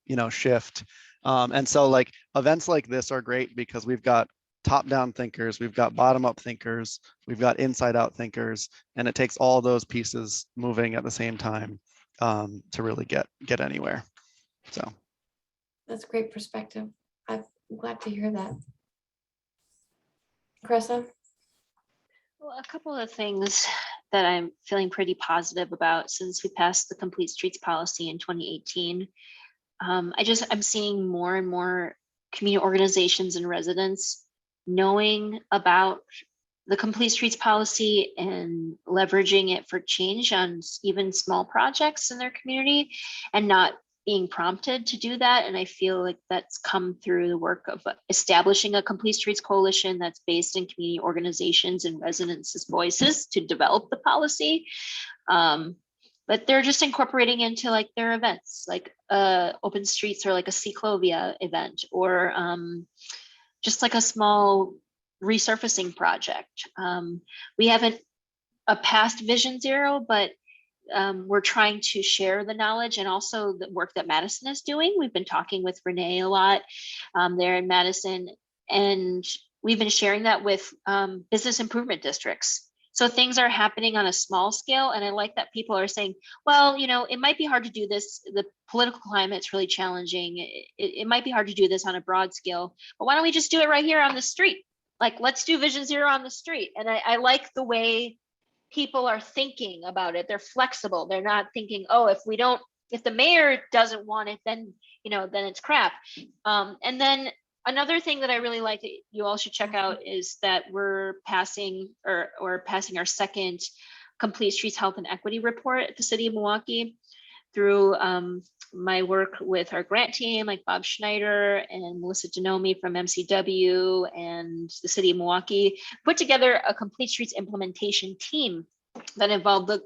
you know, shift. And so like events like this are great because we've got top-down thinkers, we've got bottom-up thinkers, we've got inside-out thinkers, and it takes all those pieces moving at the same time to really get anywhere. So That's great perspective. I'm glad to hear that. Caressa? Well, a couple of things that I'm feeling pretty positive about since we passed the Complete Streets policy in 2018. I'm seeing more and more community organizations and residents knowing about the Complete Streets policy and leveraging it for change on even small projects in their community and not being prompted to do that. And I feel like that's come through the work of establishing a Complete Streets coalition that's based in community organizations and residents' voices to develop the policy. But they're just incorporating into like their events, like open streets or like a Ciclovia event, or just like a small resurfacing project. We haven't passed Vision Zero, but we're trying to share the knowledge and also the work that Madison is doing. We've been talking with Renee a lot there in Madison, and we've been sharing that with business improvement districts. So things are happening on a small scale, and I like that people are saying, well, you know, it might be hard to do this. The political climate's really challenging. It might be hard to do this on a broad scale, but why don't we just do it right here on the street? Like, let's do Vision Zero on the street. And I like the way people are thinking about it. They're flexible. They're not thinking, oh, if the mayor doesn't want it, then, you know, then it's crap. And then another thing that I really like that you all should check out is that we're passing our second Complete Streets Health and Equity report at the city of Milwaukee through my work with our grant team, like Bob Schneider and Melissa Denomi from MCW and the city of Milwaukee, put together a Complete Streets implementation team that involved the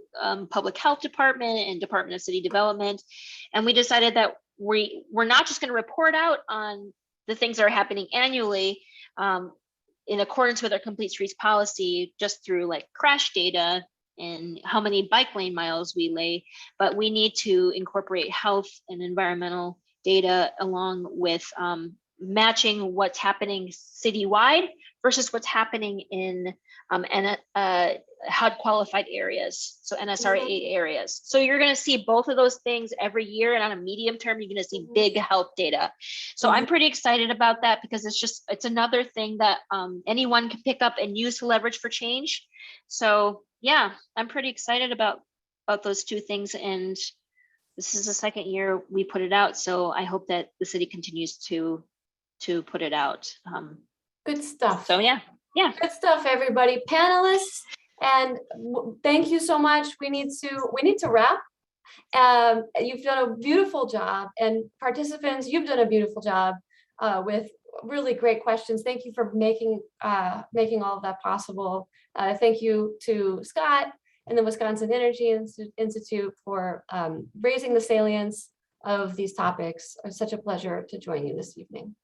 public health department and Department of City Development. And we decided that we're not just going to report out on the things that are happening annually in accordance with our Complete Streets policy, just through like crash data and how many bike lane miles we lay, but we need to incorporate health and environmental data along with matching what's happening citywide versus what's happening in HUD qualified areas, so NSRA areas. So you're going to see both of those things every year, and on a medium term, you're going to see big health data. So I'm pretty excited about that because it's another thing that anyone can pick up and use to leverage for change. So yeah, I'm pretty excited about those two things, and this is the second year we put it out. So I hope that the city continues to put it out. Good stuff. So yeah. Good stuff, everybody. Panelists, and thank you so much. We need to wrap. You've done a beautiful job, and participants, you've done a beautiful job with really great questions. Thank you for making all of that possible. Thank you to Scott and the Wisconsin Energy Institute for raising the salience of these topics. It's such a pleasure to join you this evening.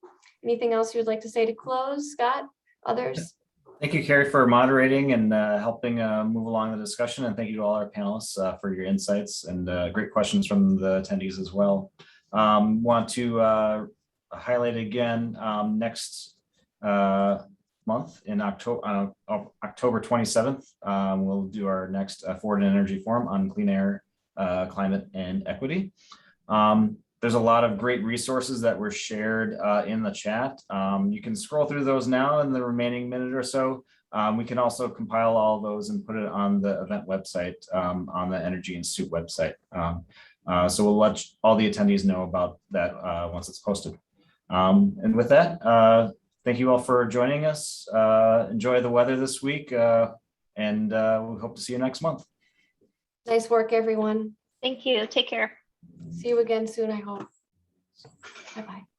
Anything else you'd like to say to close, Scott? Others? Thank you, Carrie, for moderating and helping move along the discussion. And thank you to all our panelists for your insights and great questions from the attendees as well. Want to highlight again next month in October 27th, we'll do our next Forward in Energy Forum on clean air, climate, and equity. There's a lot of great resources that were shared in the chat. You can scroll through those now in the remaining minute or so, We can also compile all those and put it on the event website, on the Energy Institute website. So we'll let all the attendees know about that once it's posted. And with that, thank you all for joining us. Enjoy the weather this week, and we hope to see you next month. Nice work, everyone. Thank you. Take care. See you again soon, I hope. Bye-bye.